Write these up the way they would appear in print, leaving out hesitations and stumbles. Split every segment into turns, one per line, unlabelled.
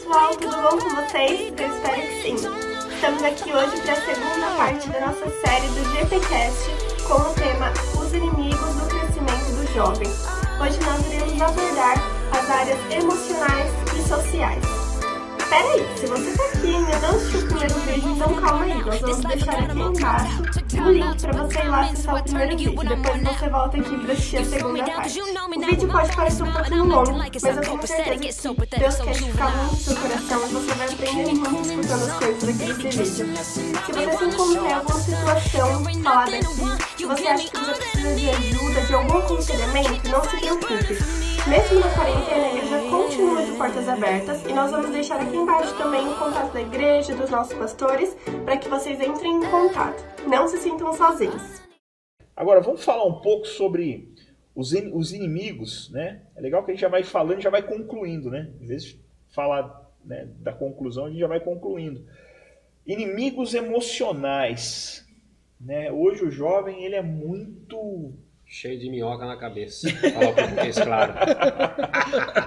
pessoal, tudo bom com vocês? Eu espero que sim. Estamos aqui hoje para a segunda parte da nossa série do GPcast com o tema Os Inimigos do Crescimento do Jovem. Hoje nós iremos abordar as áreas emocionais e sociais. Peraí, se você está aqui e ainda não assistiu o primeiro vídeo, então calma aí, nós vamos deixar aqui embaixo o link para você ir lá acessar o primeiro vídeo. Depois você volta aqui para assistir a segunda parte. O vídeo pode parecer um pouquinho longo, mas eu tenho certeza que Deus quer ficar muito no seu coração e você vai aprender muito escutando as coisas daquele vídeo. Se você se encontrar em alguma situação falada aqui, se você acha que você precisa de ajuda, de algum aconselhamento, não se preocupe. Mesmo na quarentena, a igreja continua de portas abertas e nós vamos deixar aqui embaixo também o contato da igreja, dos nossos pastores, para que vocês entrem em contato. Não se sintam sozinhos.
Agora, vamos falar um pouco sobre os inimigos, né? É legal que a gente já vai falando e já vai concluindo, né? Às vezes, falar, né, da conclusão, a gente já vai concluindo. Inimigos emocionais, né? Hoje o jovem, ele é muito...
cheio de minhoca na cabeça. Fala o português, claro.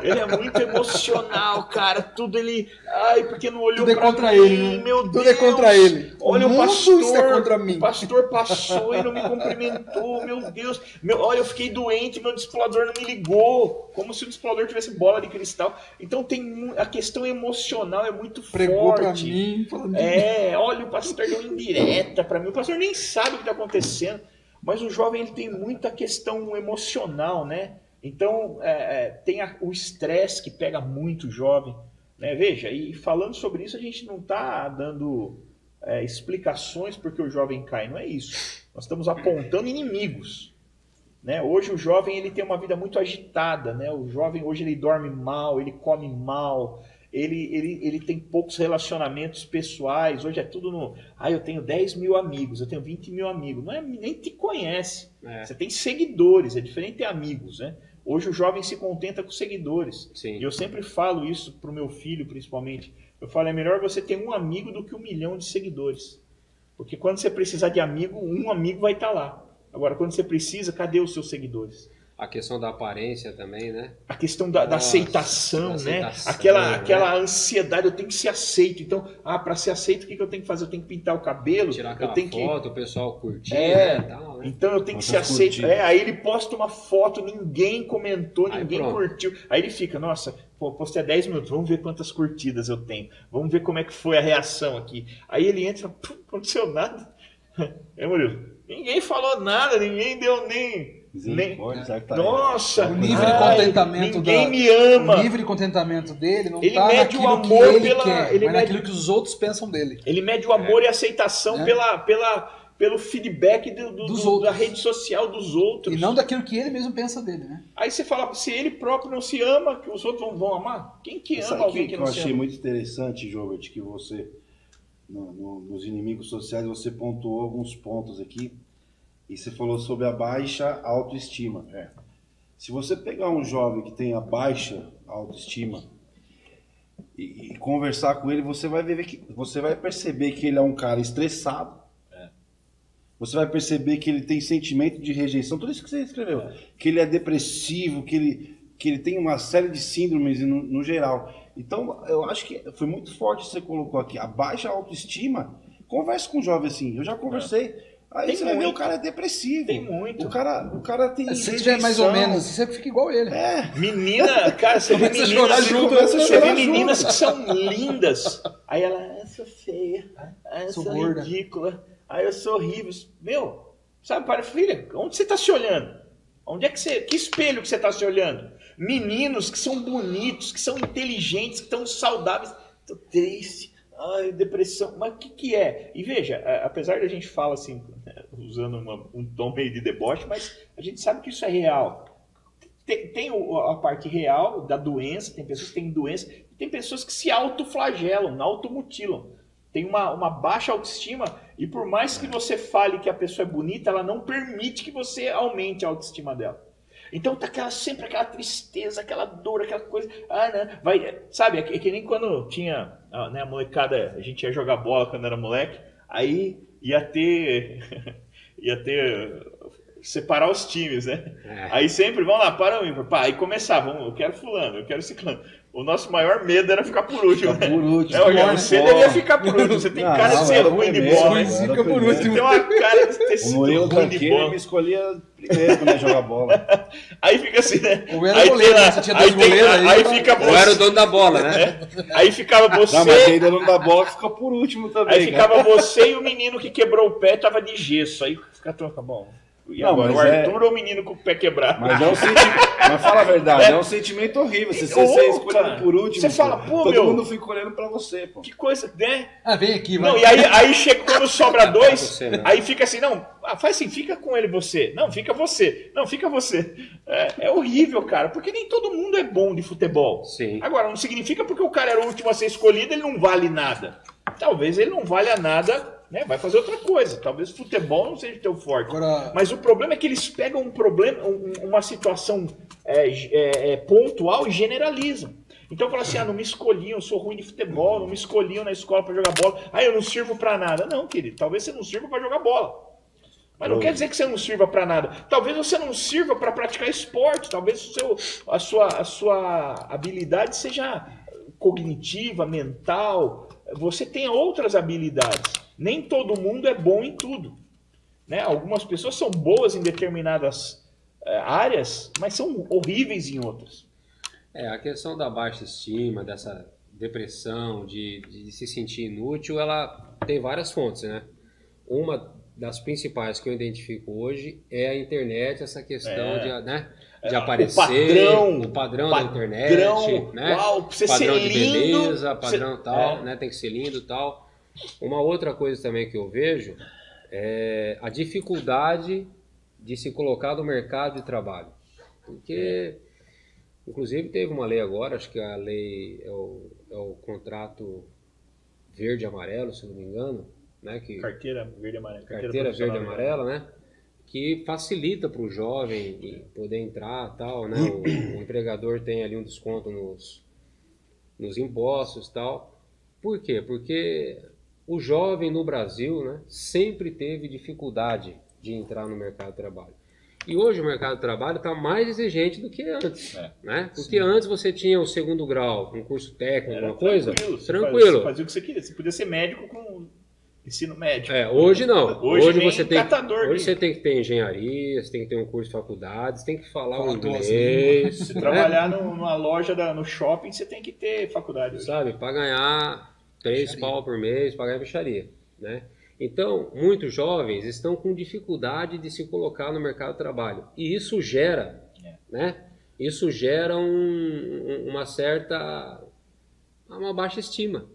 Ele é muito emocional, cara. Tudo ele... Ai, porque não olhou
tudo é
pra
contra
mim,
ele, né?
Meu Deus.
Tudo é contra ele.
Olha o
pastor,
pastor.
é contra mim.
O pastor passou e não me cumprimentou. Meu Deus. Olha, eu fiquei doente, meu discipulador não me ligou. Como se o discipulador tivesse bola de cristal. Então tem a questão emocional é muito
Pregou
forte.
Pra mim, falando
olha, o pastor deu indireta pra mim. O pastor nem sabe o que está acontecendo. Mas o jovem ele tem muita questão emocional, né? Então, tem o estresse que pega muito o jovem, né? Veja, e falando sobre isso, a gente não está dando explicações porque o jovem cai, não é isso. Nós estamos apontando inimigos, né? Hoje o jovem ele tem uma vida muito agitada, né? O jovem hoje ele dorme mal, ele come mal, ele tem poucos relacionamentos pessoais. Hoje é tudo no... eu tenho 10 mil amigos, eu tenho 20 mil amigos. Não é, nem te conhece. Você tem seguidores, é diferente de ter amigos, né? Hoje o jovem se contenta com seguidores.
Sim.
E eu sempre falo isso pro meu filho, principalmente. Eu falo, é melhor você ter um amigo do que 1 milhão de seguidores. Porque quando você precisar de amigo, um amigo vai estar lá. Agora, quando você precisa, cadê os seus seguidores?
A questão da aparência também, né?
A questão da aceitação, né?
Aceitação,
aquela ansiedade, eu tenho que ser aceito. Então, para ser aceito, o que eu tenho que fazer? Eu tenho que pintar o cabelo.
Tirar aquela
tenho
foto, o pessoal curtir, né? Tal, né?
Então eu tenho que ser aceito. Aí ele posta uma foto, ninguém comentou, ninguém curtiu. Aí ele fica, nossa, postei há 10 minutos, vamos ver quantas curtidas eu tenho. Vamos ver como é que foi a reação aqui. Aí ele entra, não aconteceu nada. Murilo, ninguém falou nada, ninguém deu nem... Nossa,
o nível de contentamento
ninguém me ama.
O nível de contentamento dele não
ele
está
mede
naquilo
o amor
que ele
pela,
quer,
ele
mas
mede,
naquilo que os outros pensam dele.
Ele mede o amor e a aceitação pelo feedback da rede social dos outros.
E não daquilo que ele mesmo pensa dele, né?
Aí você fala, se ele próprio não se ama, que os outros vão amar? Quem que ama alguém que não se ama?
Eu achei muito interessante, Jovert, que você, nos inimigos sociais, você pontuou alguns pontos aqui. E você falou sobre a baixa autoestima. Se você pegar um jovem que tem a baixa autoestima e conversar com ele, você vai perceber que ele é um cara estressado. Você vai perceber que ele tem sentimento de rejeição, tudo isso que você escreveu. Que ele é depressivo, que ele tem uma série de síndromes no geral. Então, eu acho que foi muito forte que você colocou aqui. A baixa autoestima, converse com um jovem assim. Eu já conversei. Aí você vai ver, o cara é depressivo.
Tem muito.
O cara tem
se tiver mais ou menos, você fica igual ele.
Menina, cara, você vê meninas que são lindas. Aí ela, eu sou feia, eu sou ridícula, aí eu sou horrível. Meu, sabe, para filha, onde você está se olhando? Que espelho que você está se olhando? Meninos que são bonitos, que são inteligentes, que estão saudáveis. Tô triste. Ai, depressão, mas o que é? E veja, apesar de a gente falar assim, usando um tom meio de deboche, mas a gente sabe que isso é real. Tem a parte real da doença, tem pessoas que têm doença, e tem pessoas que se autoflagelam, automutilam. Tem uma baixa autoestima, e por mais que você fale que a pessoa é bonita, ela não permite que você aumente a autoestima dela. Então tá sempre aquela tristeza, aquela dor, aquela coisa. Sabe, é que nem quando tinha, né, a molecada, a gente ia jogar bola quando era moleque, aí ia ter separar os times, né? Aí sempre, vamos lá, para o ímpar. Aí começava, eu quero fulano, eu quero ciclano. O nosso maior medo era ficar por último.
Ficar por último.
Não, você deveria ficar por último. Você tem cara de ser ruim de bola, né?
Fica por último.
Você tem uma cara de ter sido ruim de bola.
Me escolhia primeiro quando ia jogar bola.
Aí fica assim, né?
Ou era goleiro, você tinha dois goleiros
aí fica você.
Ou era o dono da bola, né?
Aí ficava você.
Não, mas tem dono da bola que ficou por último também.
Aí ficava você e o menino que quebrou o pé tava de gesso. Aí fica bom. E
não,
agora,
mas
o Arthur ou o menino com o pé quebrado?
Mas é um sentimento. Mas fala a verdade, é um sentimento horrível. Você ser escolhido por último.
Você fala, pô,
todo mundo fica olhando pra você, pô.
Que coisa, né?
Vem aqui, vai.
Não, e aí chega quando sobra dois, aí fica assim, não, faz assim, fica com ele você. Não, fica você. Não, fica você. É horrível, cara, porque nem todo mundo é bom de futebol.
Sim.
Agora, não significa porque o cara era o último a ser escolhido, ele não vale nada. Talvez ele não valha nada, né? Vai fazer outra coisa. Talvez o futebol não seja teu forte.
Agora...
Mas o problema é que eles pegam um problema, uma situação pontual e generalizam. Então fala assim, não me escolhiam, eu sou ruim de futebol, não me escolhiam na escola para jogar bola. Eu não sirvo para nada. Não, querido, talvez você não sirva para jogar bola. Mas não quer dizer que você não sirva para nada. Talvez você não sirva para praticar esporte. Talvez a sua habilidade seja cognitiva, mental. Você tenha outras habilidades. Nem todo mundo é bom em tudo, né? Algumas pessoas são boas em determinadas áreas, mas são horríveis em outras.
A questão da baixa estima, dessa depressão, de se sentir inútil, ela tem várias fontes, né? Uma das principais que eu identifico hoje é a internet, essa questão de aparecer, o padrão da internet, né? Padrão de beleza, padrão tal, né? Tem que ser lindo e tal. Uma outra coisa também que eu vejo é a dificuldade de se colocar no mercado de trabalho. Porque, inclusive, teve uma lei agora, acho que a lei é o contrato verde e amarelo, se não me engano, né?
Carteira verde e amarela.
Carteira verde e amarela, né? Que facilita para o jovem poder entrar, tal, né? O empregador tem ali um desconto nos impostos, tal. Por quê? Porque o jovem no Brasil, né, sempre teve dificuldade de entrar no mercado de trabalho. E hoje o mercado de trabalho está mais exigente do que antes, né? Porque antes você tinha o segundo grau, um curso técnico, alguma coisa, tranquilo.
Você fazia o que você queria. Você podia ser médico com ensino médio.
Hoje não. Hoje você tem que ter engenharia, você tem que ter um curso de faculdade, você tem que falar o inglês.
Se trabalhar numa loja, no shopping, você tem que ter faculdade hoje.
Sabe, para ganhar 3 pau por mês, para ganhar bicharia, né? Então, muitos jovens estão com dificuldade de se colocar no mercado de trabalho. E isso gera, né? Isso gera uma baixa estima.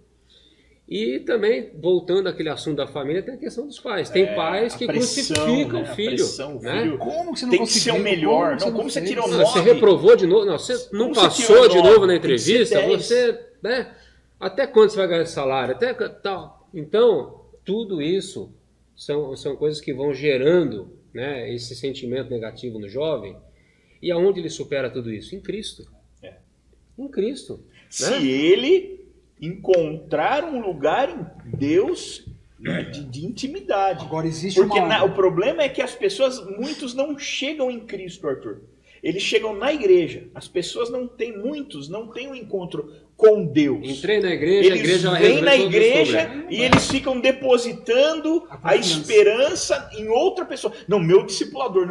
E também, voltando àquele assunto da família, tem a questão dos pais. Tem pais que crucificam o filho. Né?
Como que você não
tem que ser o melhor. Como você tirou 9?
Você reprovou de novo? Não, você não passou de novo na entrevista? Você, né? Até quando você vai ganhar salário? Até tal. Então, tudo isso são coisas que vão gerando, né, esse sentimento negativo no jovem. E aonde ele supera tudo isso? Em Cristo. Em Cristo.
Se
né?
ele encontrar um lugar em Deus, né, de intimidade.
Agora existe
porque o problema é que muitos não chegam em Cristo, Arthur. Eles chegam na igreja. As pessoas muitos não têm um encontro com Deus.
Entrei na igreja,
eles
a igreja
vêm na igreja e eles ficam depositando a esperança em outra pessoa. Não, meu discipulador,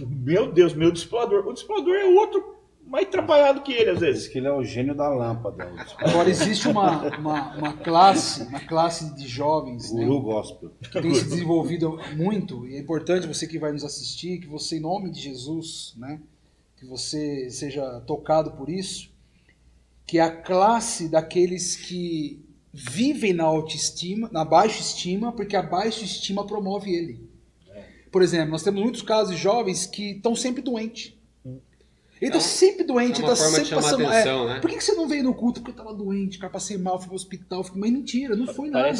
meu Deus, meu discipulador. O discipulador é outro mais atrapalhado que ele, às vezes.
Diz que ele é o gênio da lâmpada.
Agora, existe uma classe de jovens,
Guru Gospel,
que tem se desenvolvido muito, e é importante você que vai nos assistir, que você, em nome de Jesus, né, que você seja tocado por isso, que é a classe daqueles que vivem na autoestima, na baixa estima, porque a baixa estima promove ele. Por exemplo, nós temos muitos casos de jovens que estão sempre doentes. Ele está sempre doente, ele está sempre passando.
Atenção, né?
Por que você não veio no culto? Porque eu estava doente, cara, passei mal, fui pro hospital. Mas mentira, não foi nada.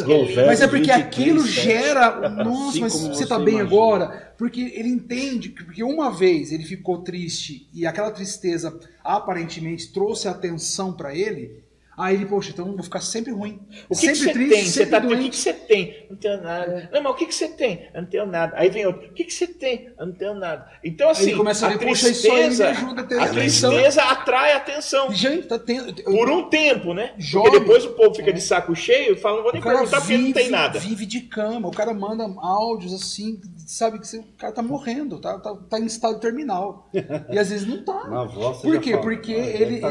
Mas é porque aquilo gera. Nossa, mas você está bem agora? Porque ele entende, porque uma vez ele ficou triste e aquela tristeza aparentemente trouxe atenção para ele. Aí ele, poxa, então eu vou ficar sempre ruim.
O que
sempre
você
triste,
tem? Você tá, o que você tem? Não tenho nada. Não, mas o que você tem? Eu não tenho nada. Aí vem outro. O que você tem? Eu não tenho nada. Então, assim,
aí ele começa a ver, poxa, isso aí me ajuda a ter atenção.
Tristeza atrai atenção.
Gente, tá tendo...
Por um tempo, né?
Jovem,
porque depois o povo fica de saco cheio e fala, não vou nem perguntar porque não tem nada.
Vive de cama. O cara manda áudios assim, sabe que o cara tá morrendo, tá em estado terminal. E às vezes não tá.
Na voz,
por quê? Porque ele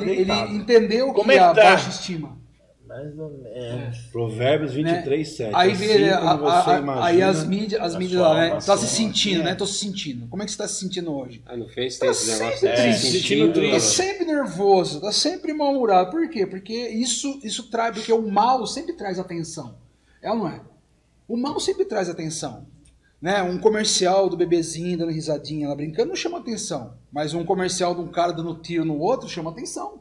entendeu que a baixa estima.
Mais ou menos.
Provérbios 23:7.
Aí vê, aí as mídias lá, né? Tá se sentindo, né? Tô se sentindo. Como é que você tá se sentindo hoje?
No Face
tá
tem esse negócio.
Sempre triste. Tá sempre nervoso, tá sempre mal-humorado. Por quê? Porque isso traz, porque o mal sempre traz atenção. É ou não é? O mal sempre traz atenção. Né? Um comercial do bebezinho dando risadinha lá brincando não chama atenção. Mas um comercial de um cara dando tiro no outro chama atenção.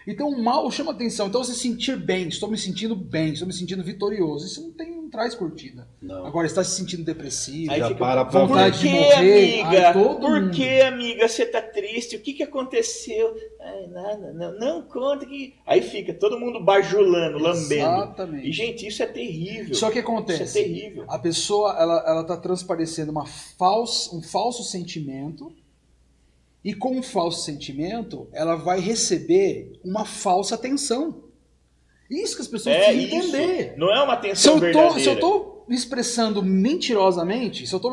Então o mal chama atenção. Então você sentir bem, estou me sentindo bem, estou me sentindo vitorioso, isso não traz curtida. Não. Agora, está se sentindo depressivo,
aí
fica
vontade de morrer. Amiga? Por que, amiga, você está triste? O que aconteceu? Ai, nada, não conta que... Aí fica todo mundo bajulando, lambendo.
Exatamente.
E, gente, isso é terrível.
Só que acontece,
isso é terrível.
A pessoa ela está transparecendo um falso sentimento. E com um falso sentimento, ela vai receber uma falsa atenção. Isso que as pessoas precisam entender.
Não é uma atenção verdadeira.
Se eu estou me expressando mentirosamente, se eu estou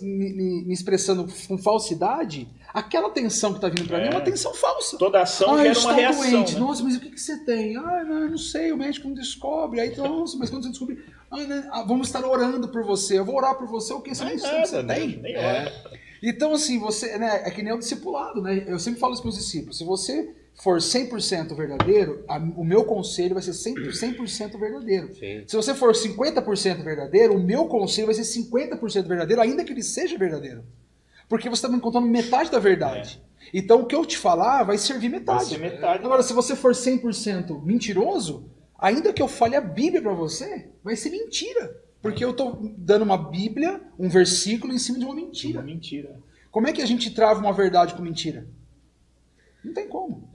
me expressando com falsidade, aquela atenção que está vindo para mim é uma atenção falsa.
Toda ação gera uma reação.
Doente.
Né?
Nossa, mas o que você tem? Não sei, o médico não descobre. Aí, nossa, mas quando você descobrir... vamos estar orando por você. Eu vou orar por você, o que você nem sabe que você tem.
Nem ora.
Então, assim, você, né, é que nem o discipulado, né? Eu sempre falo isso para os discípulos. Se você for 100% verdadeiro, o meu conselho vai ser 100% verdadeiro.
Sim.
Se você for 50% verdadeiro, o meu conselho vai ser 50% verdadeiro, ainda que ele seja verdadeiro. Porque você está me contando metade da verdade. Então, o que eu te falar vai servir metade.
Vai ser metade.
Agora, se você for 100% mentiroso, ainda que eu fale a Bíblia para você, vai ser mentira. Porque eu estou dando uma Bíblia, um versículo em cima de uma mentira.
Uma mentira.
Como é que a gente trava uma verdade com mentira? Não tem como.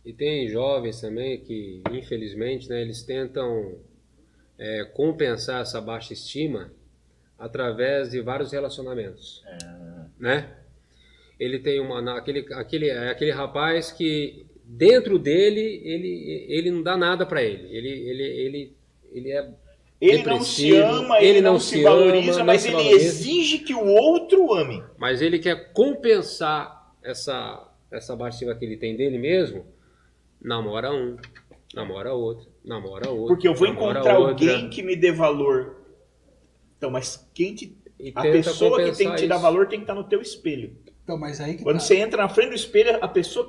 E tem jovens também que, infelizmente, né, eles tentam compensar essa baixa estima através de vários relacionamentos. Né? Ele tem aquele rapaz que dentro dele ele não dá nada para ele. Ele é
ele não se ama, ele não se valoriza, mas ele exige que o outro ame.
Mas ele quer compensar essa baixa estima que ele tem dele mesmo, namora um, namora outro, namora outro.
Porque eu vou encontrar alguém que me dê valor. Então, mas a pessoa que tem que te dar valor tem que estar no teu espelho.
Então, mas aí
quando você entra na frente do espelho, a pessoa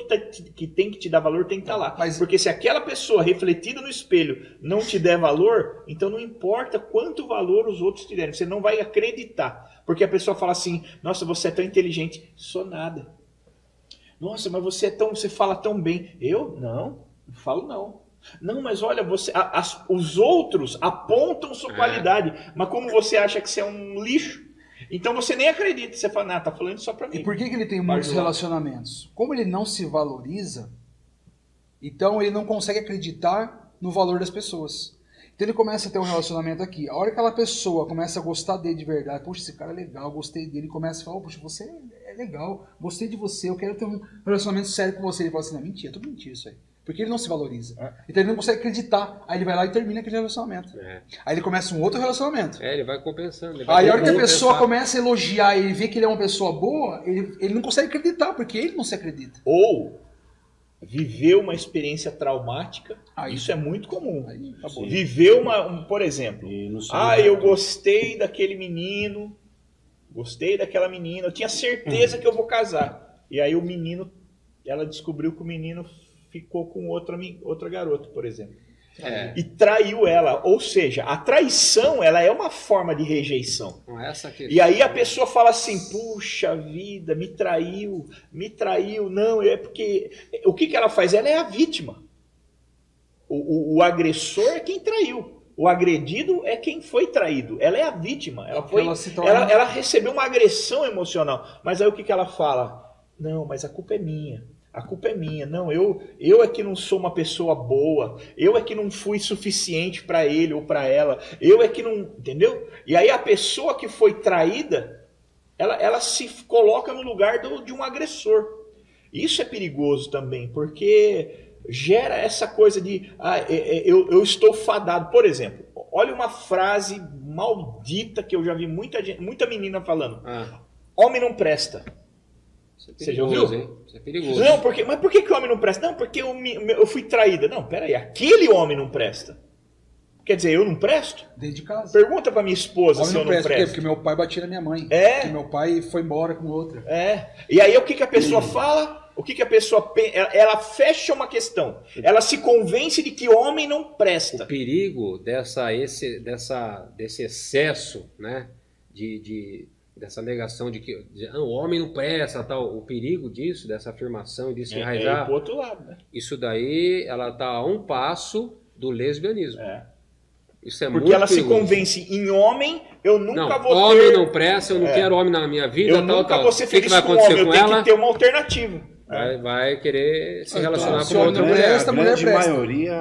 que tem que te dar valor tem que estar lá. Porque se aquela pessoa refletida no espelho não te der valor, então não importa quanto valor os outros te derem, você não vai acreditar. Porque a pessoa fala assim, nossa, você é tão inteligente. Sou nada. Nossa, mas você fala tão bem. Eu? Não falo não. Não, mas olha, os outros apontam sua qualidade, mas como você acha que você é um lixo, então você nem acredita, você fala, tá falando só pra mim.
E por que ele tem muitos relacionamentos? Como ele não se valoriza, então ele não consegue acreditar no valor das pessoas. Então ele começa a ter um relacionamento aqui. A hora que aquela pessoa começa a gostar dele de verdade, poxa, esse cara é legal, gostei dele, começa a falar, poxa, você é legal, gostei de você, eu quero ter um relacionamento sério com você. Ele fala assim, não, mentira, tudo mentira isso aí. Porque ele não se valoriza. Então ele não consegue acreditar. Aí ele vai lá e termina aquele relacionamento. Aí ele começa um outro relacionamento.
Ele vai compensando.
Aí a hora que a pessoa começa a elogiar e vê que ele é uma pessoa boa, ele não consegue acreditar, porque ele não se acredita.
Ou viveu uma experiência traumática. Isso é muito comum. Viveu por exemplo, eu gostei daquele menino, gostei daquela menina, eu tinha certeza que eu vou casar. E aí ela descobriu que o menino ficou com outra garota, por exemplo. E traiu ela. Ou seja, a traição ela é uma forma de rejeição. E aí a pessoa fala assim, puxa vida, me traiu. Não, é porque... O que ela faz? Ela é a vítima. O agressor é quem traiu. O agredido é quem foi traído. Ela é a vítima. Ela recebeu uma agressão emocional. Mas aí o que ela fala? Não, mas a culpa é minha. A culpa é minha. Não, eu é que não sou uma pessoa boa. Eu é que não fui suficiente para ele ou para ela. Eu é que não... Entendeu? E aí a pessoa que foi traída, ela se coloca no lugar de um agressor. Isso é perigoso também, porque gera essa coisa de... eu estou fadado. Por exemplo, olha uma frase maldita que eu já vi muita menina falando. Homem não presta. Você já ouviu?
Hein? Isso é perigoso.
Não, mas por que o homem não presta? Não, porque eu fui traída. Não, peraí, aquele homem não presta. Quer dizer, eu não presto?
Dentro de casa.
Pergunta pra minha esposa se eu não presto.
Por quê? Porque meu pai batia na minha mãe. Porque meu pai foi embora com outra.
E aí o que a pessoa fala? O que a pessoa... Ela fecha uma questão. Ela se convence de que homem não presta.
O perigo desse excesso, né, dessa negação de que o homem não presta, tal, o perigo disso, dessa afirmação e disso enraizar,
pro outro lado, né?
Isso daí, ela está a um passo do lesbianismo. Isso é
porque
muito
ela
perigoso.
Se convence em homem, eu nunca vou
homem
ter...
não presta, eu não quero homem na minha vida,
eu nunca vou ser feliz com homem, eu tenho que ter uma alternativa.
Vai querer se relacionar com outra
mulher.
mulher.
A grande maioria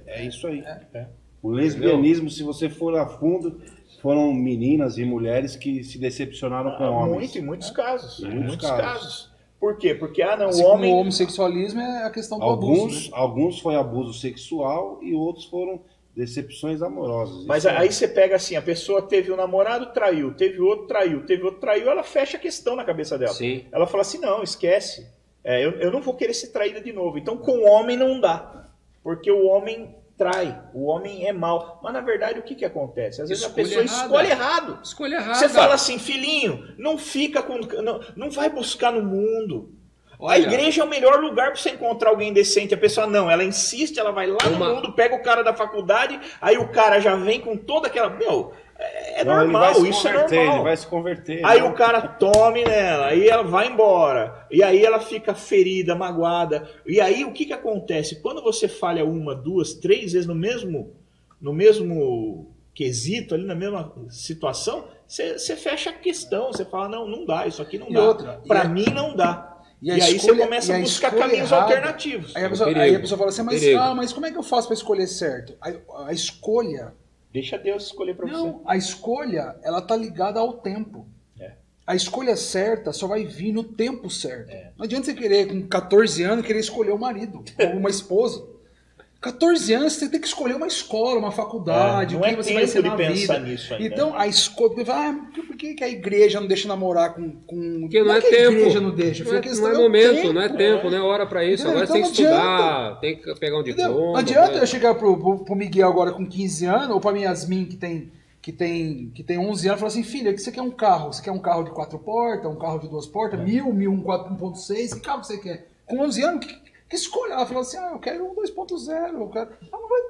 é isso aí. O lesbianismo, se você for a fundo... Foram meninas e mulheres que se decepcionaram com homens.
Em muitos casos.
Em muitos casos.
Por quê? Porque
o homem... O homossexualismo é a questão do abuso. Né?
Alguns foi abuso sexual e outros foram decepções amorosas.
Mas aí você pega assim, a pessoa teve um namorado, traiu, teve outro, traiu, ela fecha a questão na cabeça dela.
Sim.
Ela fala assim, não, esquece. Eu não vou querer ser traída de novo. Então com o homem não dá. Porque o homem... trai, o homem é mau. Mas na verdade o que acontece? Às vezes a pessoa escolhe errado.
Escolhe errado.
Você fala assim, filhinho, não fica com... Não vai buscar no mundo. Olha, a igreja é o melhor lugar para você encontrar alguém decente. A pessoa não, ela insiste, ela vai lá no mundo, pega o cara da faculdade, aí o cara já vem com toda aquela... normal, isso é normal.
Ele vai se converter.
Aí o cara tome nela, aí ela vai embora. E aí ela fica ferida, magoada. E aí o que acontece? Quando você falha 1, 2, 3 vezes no mesmo quesito, ali na mesma situação, você fecha a questão. Você fala, não dá, isso aqui não dá. Para mim não dá. E aí você começa a buscar caminhos alternativos.
Aí a pessoa fala assim, mas como é que eu faço para escolher certo? A escolha...
Deixa Deus escolher para você.
Não, a escolha, ela tá ligada ao tempo. A escolha certa só vai vir no tempo certo. Não adianta você querer, com 14 anos, querer escolher um marido ou uma esposa. 14 anos você tem que escolher uma escola, uma faculdade, o que você vai ser na vida.
Nisso ainda,
então, a escolha... por que a igreja não deixa namorar com...
Porque não é tempo.
A igreja não deixa?
Não é momento, não é tempo, não é hora pra isso. Agora
então
você tem que estudar, tem que pegar um diploma.
Não adianta eu chegar pro Miguel agora com 15 anos, ou pra minha Yasmin que tem 11 anos, e falar assim, filha, que você quer um carro? Você quer um carro de 4 portas, um carro de 2 portas, 1000, 1.6, que carro você quer? Com 11 anos, que escolha? Ela falou assim, eu quero um 2.0, ela não vai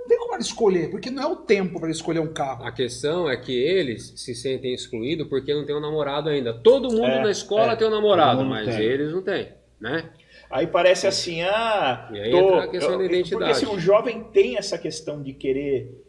ter como ela escolher, porque não é o tempo para escolher um carro.
A questão é que eles se sentem excluídos porque não tem um namorado ainda. Todo mundo na escola tem um namorado, mas eles não têm, né?
Aí parece assim,
E aí entra a questão da identidade.
Porque assim, o jovem tem essa questão de querer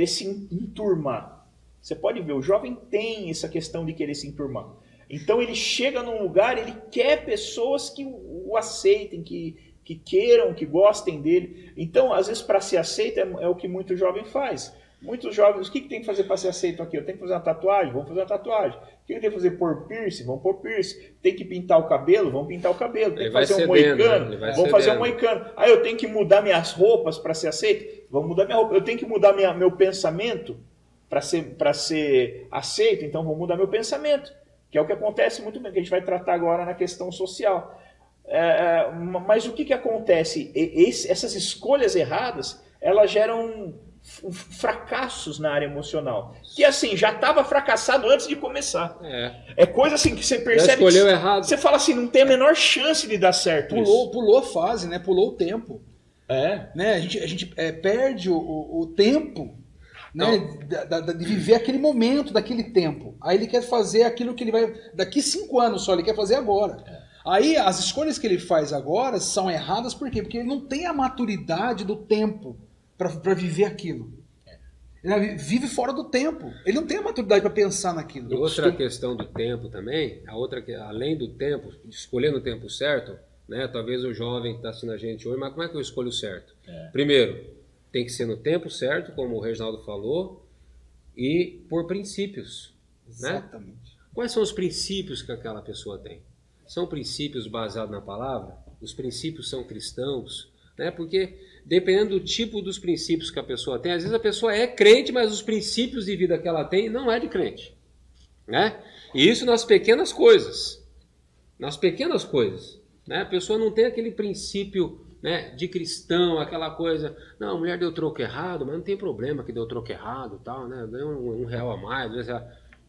se enturmar. Você pode ver, o jovem tem essa questão de querer se enturmar. Então ele chega num lugar, ele quer pessoas que o aceitem, que queiram, que gostem dele. Então, às vezes, para ser aceito é o que muito jovem faz. Muitos jovens, o que tem que fazer para ser aceito aqui? Eu tenho que fazer uma tatuagem? Vamos fazer uma tatuagem. O que tem que fazer? Pôr piercing? Vamos pôr piercing. Tem que pintar o cabelo? Vamos pintar o cabelo. Tem que fazer um moicano? Vamos fazer um moicano. Eu tenho que mudar minhas roupas para ser aceito? Vamos mudar minha roupa. Eu tenho que mudar meu pensamento para ser aceito? Então, vou mudar meu pensamento. Que é o que acontece muito bem, que a gente vai tratar agora na questão social. Mas o que acontece? Essas escolhas erradas, elas geram fracassos na área emocional. Que assim, já estava fracassado antes de começar. É coisa assim que você percebe.
Já escolheu errado.
Você fala assim, não tem a menor chance de dar certo.
Pulou a fase, né? Pulou o tempo. Né? A gente perde o tempo, né? De viver aquele momento, daquele tempo. Aí ele quer fazer aquilo que ele vai... Daqui 5 anos só, ele quer fazer agora. Aí as escolhas que ele faz agora são erradas, por quê? Porque ele não tem a maturidade do tempo para viver aquilo. Ele vive fora do tempo. Ele não tem a maturidade para pensar naquilo.
Outra questão do tempo também, além do tempo, escolher no tempo certo, né? Talvez o jovem que está assistindo a gente hoje, mas como é que eu escolho o certo? Primeiro, tem que ser no tempo certo, como o Reginaldo falou, e por princípios.
Exatamente.
Né? Quais são os princípios que aquela pessoa tem? São princípios baseados na palavra? Os princípios são cristãos? Né? Porque dependendo do tipo dos princípios que a pessoa tem, às vezes a pessoa é crente, mas os princípios de vida que ela tem não é de crente. Né? E isso nas pequenas coisas. Nas pequenas coisas. Né? A pessoa não tem aquele princípio, né, de cristão, aquela coisa, não, a mulher deu troco errado, mas não tem problema que deu troco errado, tal, né? Ganhou R$1 a mais,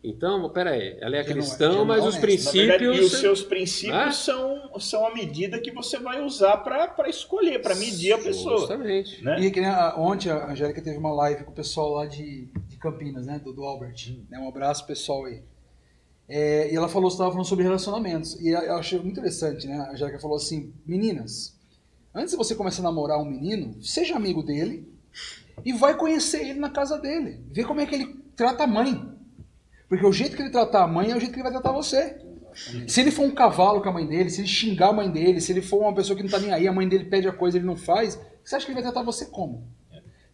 então, peraí, ela é cristã, mas os princípios...
Na verdade, e os seus princípios são a medida que você vai usar para escolher, para medir a pessoa.
Justamente.
Né? E que, né, ontem a Angélica teve uma live com o pessoal lá de Campinas, né, do Albert. Né, um abraço pessoal aí. E ela estava falando sobre relacionamentos. E eu achei muito interessante, né? A Angélica falou assim, meninas, antes de você começar a namorar um menino, seja amigo dele e vai conhecer ele na casa dele. Vê como é que ele trata a mãe. Porque o jeito que ele tratar a mãe é o jeito que ele vai tratar você. Se ele for um cavalo com a mãe dele, se ele xingar a mãe dele, se ele for uma pessoa que não tá nem aí, a mãe dele pede a coisa e ele não faz, você acha que ele vai tratar você como?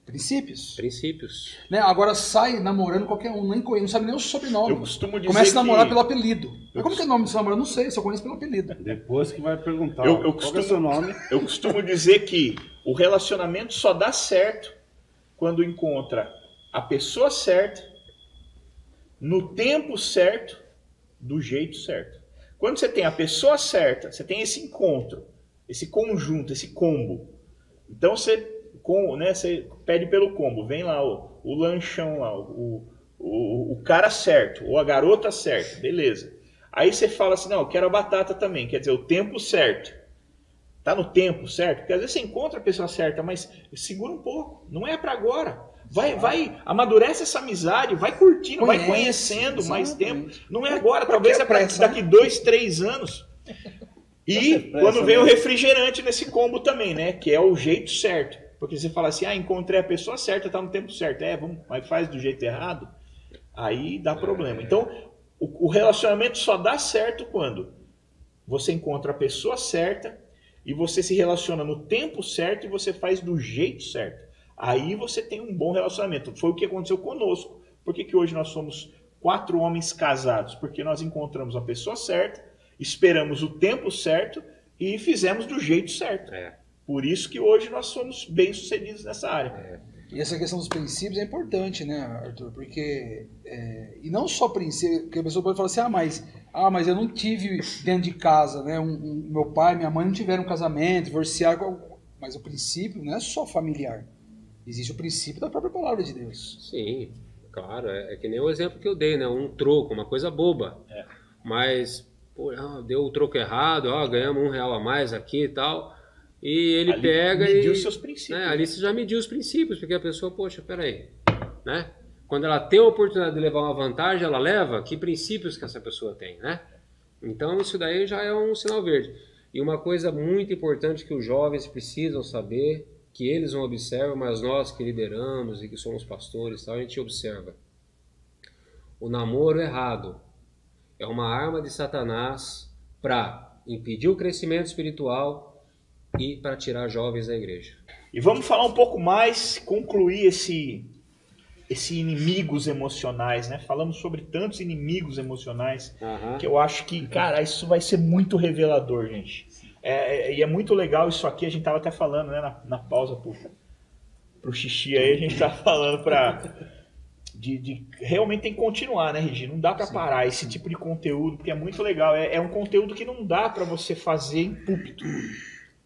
Princípios.
Princípios.
Né? Agora sai namorando qualquer um, nem conhece, não sabe nem o sobrenome.
Eu costumo dizer
começa a namorar pelo apelido. Mas como que é o nome do seu namorado? Não sei, só conheço pelo apelido.
Depois que vai perguntar qual é o seu nome.
Eu costumo dizer que o relacionamento só dá certo quando encontra a pessoa certa, no tempo certo, do jeito certo. Quando você tem a pessoa certa, você tem esse encontro, esse conjunto, esse combo. Então você pede pelo combo, vem lá o lanchão lá, o cara certo, ou a garota certa, beleza. Aí você fala assim, não, eu quero a batata também, quer dizer, o tempo certo. Tá no tempo certo? Porque às vezes você encontra a pessoa certa, mas segura um pouco, não é para agora. Vai, amadurece essa amizade, vai curtindo, vai conhecendo mais tempo. Não é agora, talvez é para daqui 2, 3 anos. E quando vem o refrigerante nesse combo também, né? Que é o jeito certo. Porque você fala assim, encontrei a pessoa certa, tá no tempo certo. Mas faz do jeito errado, aí dá problema. Então, o relacionamento só dá certo quando você encontra a pessoa certa e você se relaciona no tempo certo e você faz do jeito certo. Aí você tem um bom relacionamento. Foi o que aconteceu conosco. Por que hoje nós somos 4 homens casados? Porque nós encontramos a pessoa certa, esperamos o tempo certo e fizemos do jeito certo. Por isso que hoje nós somos bem-sucedidos nessa área.
E essa questão dos princípios é importante, né, Arthur? Porque, e não só princípios, porque a pessoa pode falar assim, mas eu não tive dentro de casa, né? Meu pai e minha mãe não tiveram um casamento, divorciaram. Mas o princípio não é só familiar. Existe o princípio da própria palavra de Deus.
Sim, claro. É que nem o exemplo que eu dei, né? Um troco, uma coisa boba. Mas, deu o troco errado, ganhamos R$1 a mais aqui e tal. E ele ali pega
mediu os seus princípios.
Né? Ali você já mediu os princípios, porque a pessoa, peraí, né? Quando ela tem a oportunidade de levar uma vantagem, ela leva, que princípios que essa pessoa tem, né? Então isso daí já é um sinal verde. E uma coisa muito importante que os jovens precisam saber, que eles não observam, mas nós que lideramos e que somos pastores, tal, a gente observa. O namoro errado é uma arma de Satanás para impedir o crescimento espiritual e para tirar jovens da igreja.
E vamos falar um pouco mais, concluir esse inimigos emocionais, né? Falamos sobre tantos inimigos emocionais que eu acho que, cara, isso vai ser muito revelador, gente. E é muito legal isso aqui, a gente tava até falando, né, na pausa pro xixi aí, a gente tava falando de realmente tem que continuar, né, Regi? Não dá para parar esse tipo de conteúdo, porque é muito legal. É um conteúdo que não dá para você fazer em púlpito.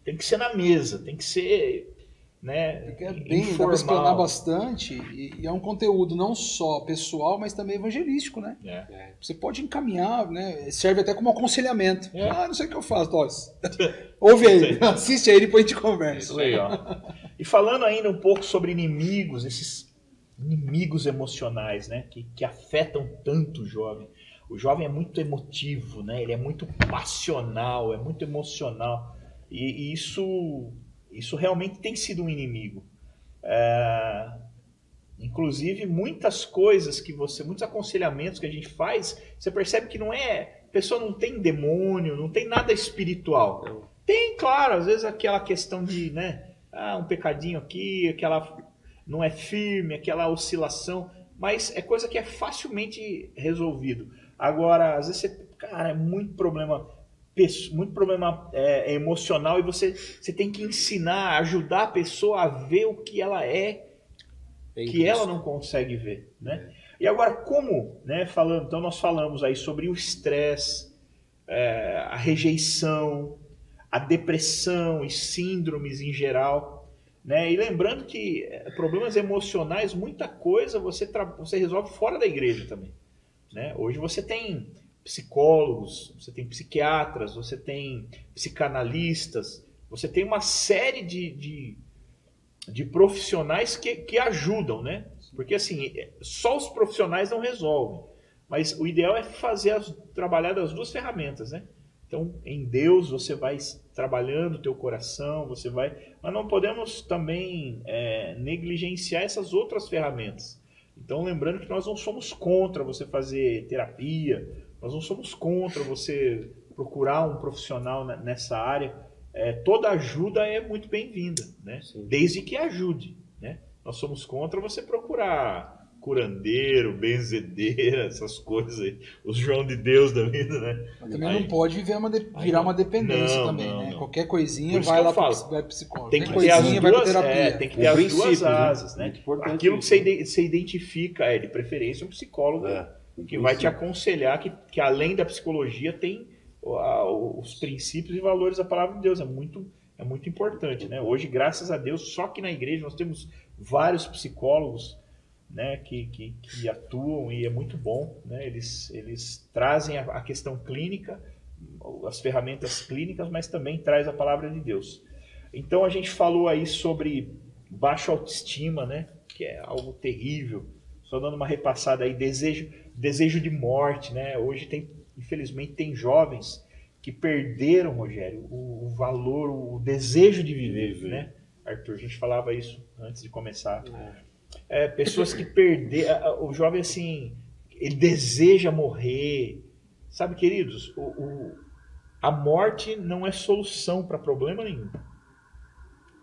Tem que ser na mesa, tem que ser, né,
dá para explanar bastante, e é um conteúdo não só pessoal, mas também evangelístico, né? Você pode encaminhar, né? Serve até como aconselhamento. Não sei o que eu faço, ouve aí, assiste aí, depois a gente conversa.
Isso legal. E falando ainda um pouco sobre inimigos, esses inimigos emocionais, né? Que afetam tanto o jovem. O jovem é muito emotivo, né? Ele é muito passional, é muito emocional. E isso realmente tem sido um inimigo. Inclusive, muitas coisas muitos aconselhamentos que a gente faz, você percebe que a pessoa não tem demônio, não tem nada espiritual. Tem, claro, às vezes aquela questão de, né, um pecadinho aqui, aquela não é firme, aquela oscilação, mas é coisa que é facilmente resolvido. Agora, às vezes você, cara, é muito problema emocional e você tem que ensinar, ajudar a pessoa a ver o que ela é, que ela não consegue ver, né? E agora, como, né, então nós falamos aí sobre o estresse, a rejeição, a depressão e síndromes em geral, né? E lembrando que problemas emocionais, muita coisa você resolve fora da igreja também, né? Hoje você tem psicólogos, você tem psiquiatras, você tem psicanalistas, você tem uma série de profissionais que ajudam, né? Porque assim, só os profissionais não resolvem, mas o ideal é trabalhar das duas ferramentas, né? Então, em Deus você vai trabalhando o teu coração, mas não podemos também negligenciar essas outras ferramentas. Então, lembrando que nós não somos contra você fazer terapia, nós não somos contra você procurar um profissional nessa área. Toda ajuda é muito bem-vinda, né? Desde que ajude, né? Nós somos contra você procurar curandeiro, benzedeira, essas coisas aí, os João de Deus da vida, né?
Mas também não pode virar uma dependência também, né?
Não.
Qualquer coisinha vai lá para psicólogo.
Tem que ter as duas asas, né? Aquilo que você identifica, de preferência um psicólogo que vai te aconselhar, que além da psicologia tem os princípios e valores da palavra de Deus. É muito importante, né? Hoje, graças a Deus, só que na igreja nós temos vários psicólogos, né, que atuam e é muito bom, né? Eles trazem a questão clínica, as ferramentas clínicas, mas também traz a palavra de Deus. Então a gente falou aí sobre baixa autoestima, né, que é algo terrível. Só dando uma repassada aí, desejo de morte, né? Hoje infelizmente tem jovens que perderam, Rogério, o valor, o desejo de viver, né? Arthur, a gente falava isso antes de começar. Pessoas que perderam, o jovem assim, ele deseja morrer. Sabe, queridos, a morte não é solução para problema nenhum.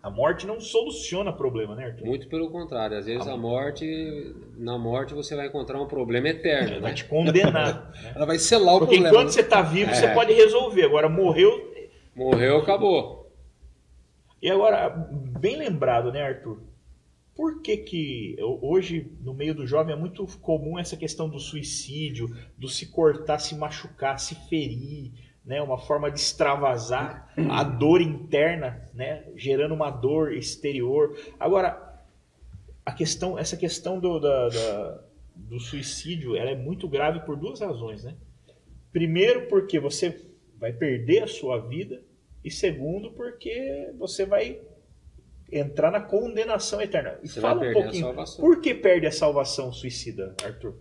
A morte não soluciona problema, né, Arthur?
Muito pelo contrário. Às vezes na morte você vai encontrar um problema eterno.
Ela vai te condenar. Né?
Ela vai selar o
Porque
problema.
Porque enquanto você está vivo, você pode resolver. Agora, morreu...
Morreu, acabou.
E agora, bem lembrado, né, Arthur? Por que hoje, no meio do jovem, é muito comum essa questão do suicídio, do se cortar, se machucar, se ferir, né? Uma forma de extravasar a dor interna, né? Gerando uma dor exterior. Agora, essa questão do suicídio, ela é muito grave por duas razões, né? Primeiro, porque você vai perder a sua vida, e segundo, porque você vai entrar na condenação eterna. E fala um pouquinho, por que perde a salvação o suicida, Arthur?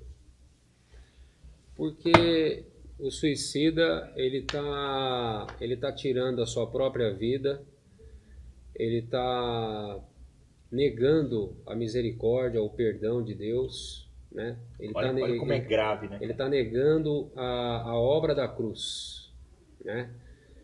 Porque o suicida, ele tá tirando a sua própria vida, ele está negando a misericórdia, o perdão de Deus, né?
Olha como é grave, né?
Ele está negando a obra da cruz, né?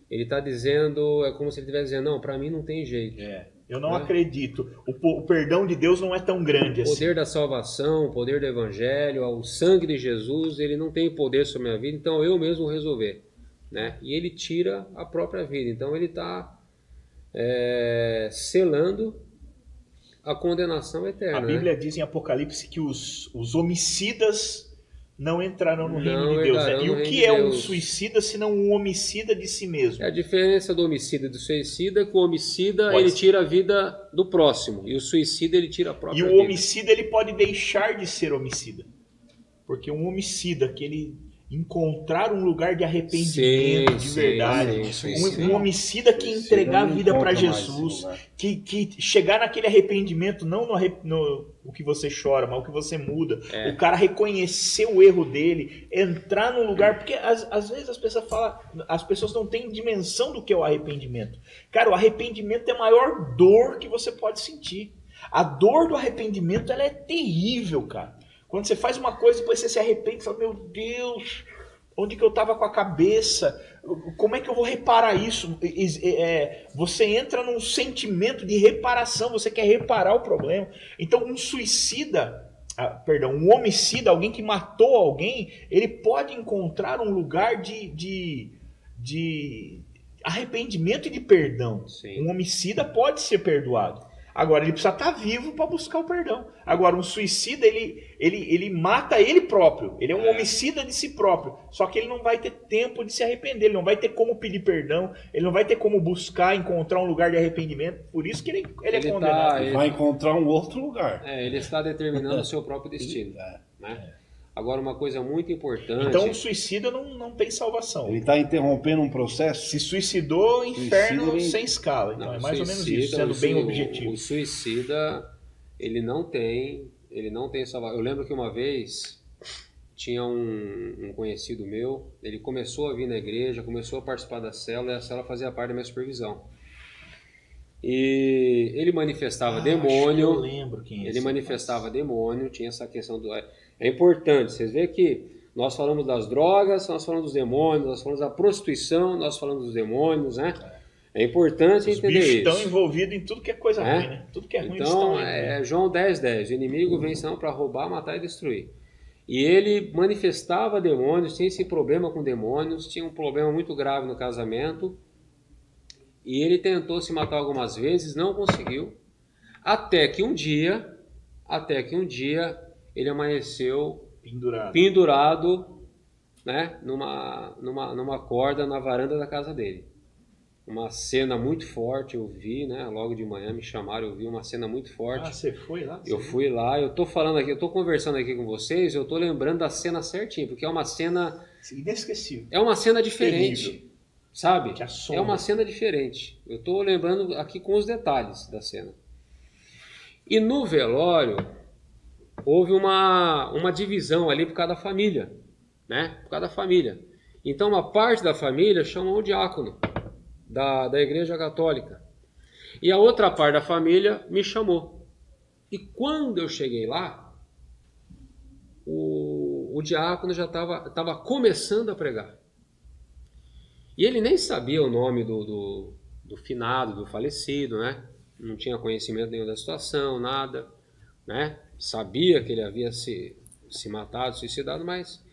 Ele está dizendo, é como se ele estivesse dizendo, não, para mim não tem jeito.
Eu não acredito. O perdão de Deus não é tão grande assim.
O poder da salvação, o poder do evangelho, o sangue de Jesus, ele não tem poder sobre a minha vida, então eu mesmo vou resolver, né? E ele tira a própria vida. Então ele está selando a condenação eterna.
A Bíblia diz em Apocalipse que os homicidas não entrarão no reino de Deus. Né? E o que é um suicida se não um homicida de si mesmo?
A diferença do homicida e do suicida é que o homicida ele tira a vida do próximo e o suicida ele tira a própria vida.
E o homicida ele pode deixar de ser homicida. Porque um homicida que ele encontrar um lugar de arrependimento de verdade, um homicida que entregar a vida para Jesus, que chegar naquele arrependimento, não no o que você chora, mas o que você muda, o cara reconhecer o erro dele, entrar num lugar, porque às vezes as pessoas não têm dimensão do que é o arrependimento. Cara, o arrependimento é a maior dor que você pode sentir. A dor do arrependimento, ela é terrível, cara. Quando você faz uma coisa e depois você se arrepende, você fala, meu Deus, Onde que eu estava com a cabeça? Como é que eu vou reparar isso? Você entra num sentimento de reparação, você quer reparar o problema. Então um suicida, um homicida, alguém que matou alguém, ele pode encontrar um lugar de arrependimento e de perdão.
Sim.
Um homicida pode ser perdoado. Agora, ele precisa estar vivo para buscar o perdão. Agora, um suicida, ele mata ele próprio. Ele é um homicida de si próprio. Só que ele não vai ter tempo de se arrepender. Ele não vai ter como pedir perdão. Ele não vai ter como buscar, encontrar um lugar de arrependimento. Por isso que ele é condenado.
Ele vai encontrar um outro lugar.
Ele está determinando o seu próprio destino. Né? Agora, uma coisa muito importante...
Então, o suicida não tem salvação.
Ele está interrompendo um processo.
Se suicidou, inferno sem escala. Então, é mais ou menos isso, sendo bem objetivo.
O suicida, ele não tem salvação. Eu lembro que uma vez tinha um conhecido meu, ele começou a vir na igreja, começou a participar da célula, e a célula fazia parte da minha supervisão. E ele manifestava demônio.
Eu lembro quem é.
Ele manifestava demônio, tinha essa questão do... É importante, vocês veem que nós falamos das drogas, nós falamos dos demônios, nós falamos da prostituição, nós falamos dos demônios, né? É importante entender isso. Os bichos
estão envolvidos em tudo que é coisa ruim, né? Tudo que é ruim
então, João 10:10, o inimigo vem senão para roubar, matar e destruir. E ele manifestava demônios, tinha esse problema com demônios, tinha um problema muito grave no casamento, e ele tentou se matar algumas vezes, não conseguiu, até que um dia ele amanheceu pendurado, né, numa corda na varanda da casa dele. Uma cena muito forte, eu vi, né, logo de manhã me chamaram, eu vi uma cena muito forte.
Ah, você foi lá?
Eu fui lá, eu tô falando aqui, eu tô conversando aqui com vocês, eu tô lembrando da cena certinho, porque é uma cena...
inesquecível.
É uma cena diferente,
terrível.
Sabe?
Que assombra.
É uma cena diferente. Eu tô lembrando aqui com os detalhes da cena. E no velório... houve uma divisão ali por causa da família, né? Por causa da família. Então, uma parte da família chamou o diácono da Igreja Católica. E a outra parte da família me chamou. E quando eu cheguei lá, o diácono já estava começando a pregar. E ele nem sabia o nome do finado, do falecido, né? Não tinha conhecimento nenhum da situação, nada, né? Sabia que ele havia se matado, suicidado, mas...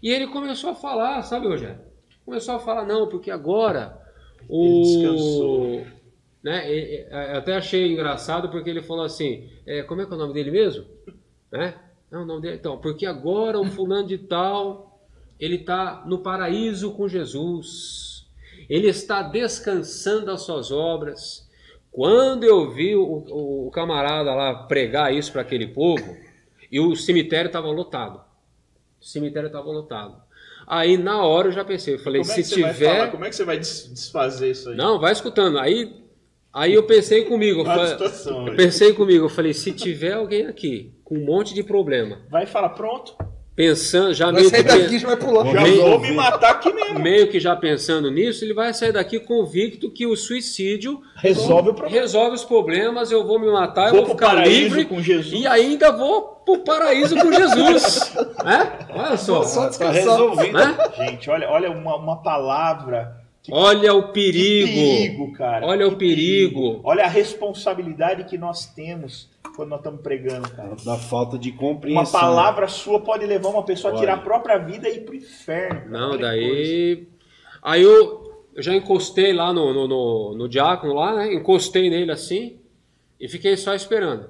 E ele começou a falar, sabe, Rogério? Começou a falar, não, porque agora
ele descansou.
Né? Eu até achei engraçado porque ele falou assim, como é que é o nome dele mesmo? Né? Não, o nome dele, então, porque agora o fulano de tal, ele está no paraíso com Jesus. Ele está descansando das suas obras. Quando eu vi o camarada lá pregar isso para aquele povo, e o cemitério estava lotado. O cemitério estava lotado. Aí na hora eu já pensei, eu falei, se tiver...
Como é que você vai desfazer isso aí?
Não, vai escutando. Aí eu pensei comigo, eu falei, se tiver alguém aqui com um monte de problema...
Vai falar, pronto.
Pensando, já
vai
meio
sair daqui, já vai pular.
Já vou me matar aqui mesmo.
Meio que já pensando nisso, ele vai sair daqui convicto que o suicídio
resolve o problema.
Resolve os problemas, eu vou me matar, eu vou ficar livre
com Jesus.
E ainda vou pro paraíso com Jesus. Né? Olha só.
Tá resolvido. Né? Gente, olha uma palavra.
Olha o perigo.
Que perigo, cara.
Olha o perigo.
Olha a responsabilidade que nós temos quando nós estamos pregando, cara.
Da falta de compreensão.
Uma palavra sua pode levar uma pessoa a tirar a própria vida e ir pro inferno. Cara.
Não, daí... Aí eu já encostei lá no diácono lá, né? Encostei nele assim e fiquei só esperando.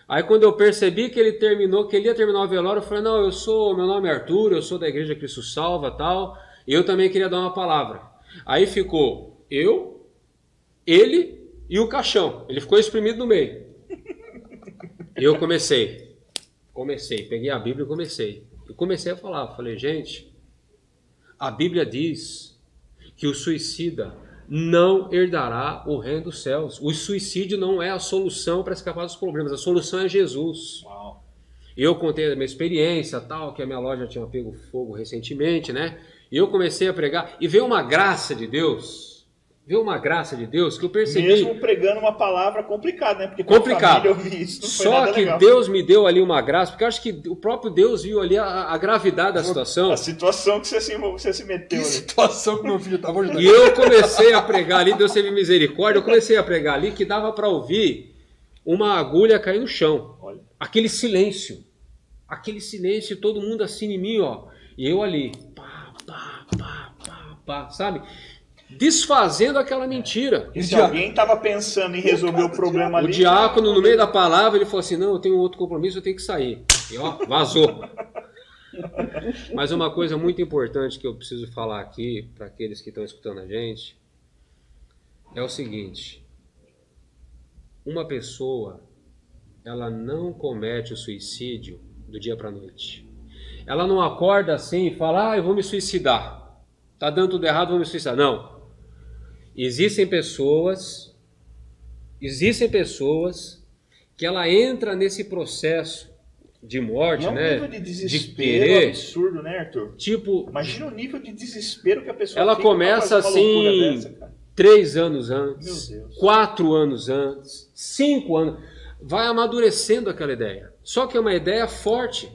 Aí quando eu percebi que ele ia terminar o velório, eu falei, não, meu nome é Arthur, eu sou da Igreja Cristo Salva e tal, e eu também queria dar uma palavra. Aí ficou eu, ele e o caixão. Ele ficou espremido no meio. E eu comecei, peguei a Bíblia e comecei. Eu comecei a falar, falei, gente, a Bíblia diz que o suicida não herdará o reino dos céus. O suicídio não é a solução para escapar dos problemas, a solução é Jesus.
Uau.
Eu contei a minha experiência, tal, que a minha loja tinha pego fogo recentemente, né? E eu comecei a pregar, e veio uma graça de Deus ver uma graça de Deus que eu percebi.
Mesmo pregando uma palavra complicada, né? Porque
complicado.
Eu vi isso, não foi
Só
nada
que
legal.
Deus me deu ali uma graça, porque eu acho que o próprio Deus viu ali a gravidade da situação.
A situação que você se meteu ali.
Situação que meu filho estava ajudando.
E eu comecei a pregar ali, Deus teve misericórdia, eu comecei a pregar ali que dava para ouvir uma agulha cair no chão.
Olha.
Aquele silêncio, todo mundo assim em mim, ó. E eu ali, pá, sabe? Desfazendo aquela mentira.
E se alguém estava pensando em resolver o problema ali...
O diácono, no meio da palavra, ele falou assim, não, eu tenho outro compromisso, eu tenho que sair. E ó, vazou. Mas uma coisa muito importante que eu preciso falar aqui, para aqueles que estão escutando a gente, é o seguinte. Uma pessoa, ela não comete o suicídio do dia para a noite. Ela não acorda assim e fala, eu vou me suicidar. Tá dando tudo errado, vou me suicidar. Não. Existem pessoas que ela entra nesse processo de morte,
um
né?
Nível de desespero
de querer,
absurdo, né, Arthur?
Tipo,
imagina o nível de desespero que a pessoa
ela
fica
começa
pra fazer uma loucura
assim,
dessa, cara.
3 anos antes,
Meu Deus.
4 anos antes, 5 anos, vai amadurecendo aquela ideia. Só que é uma ideia forte,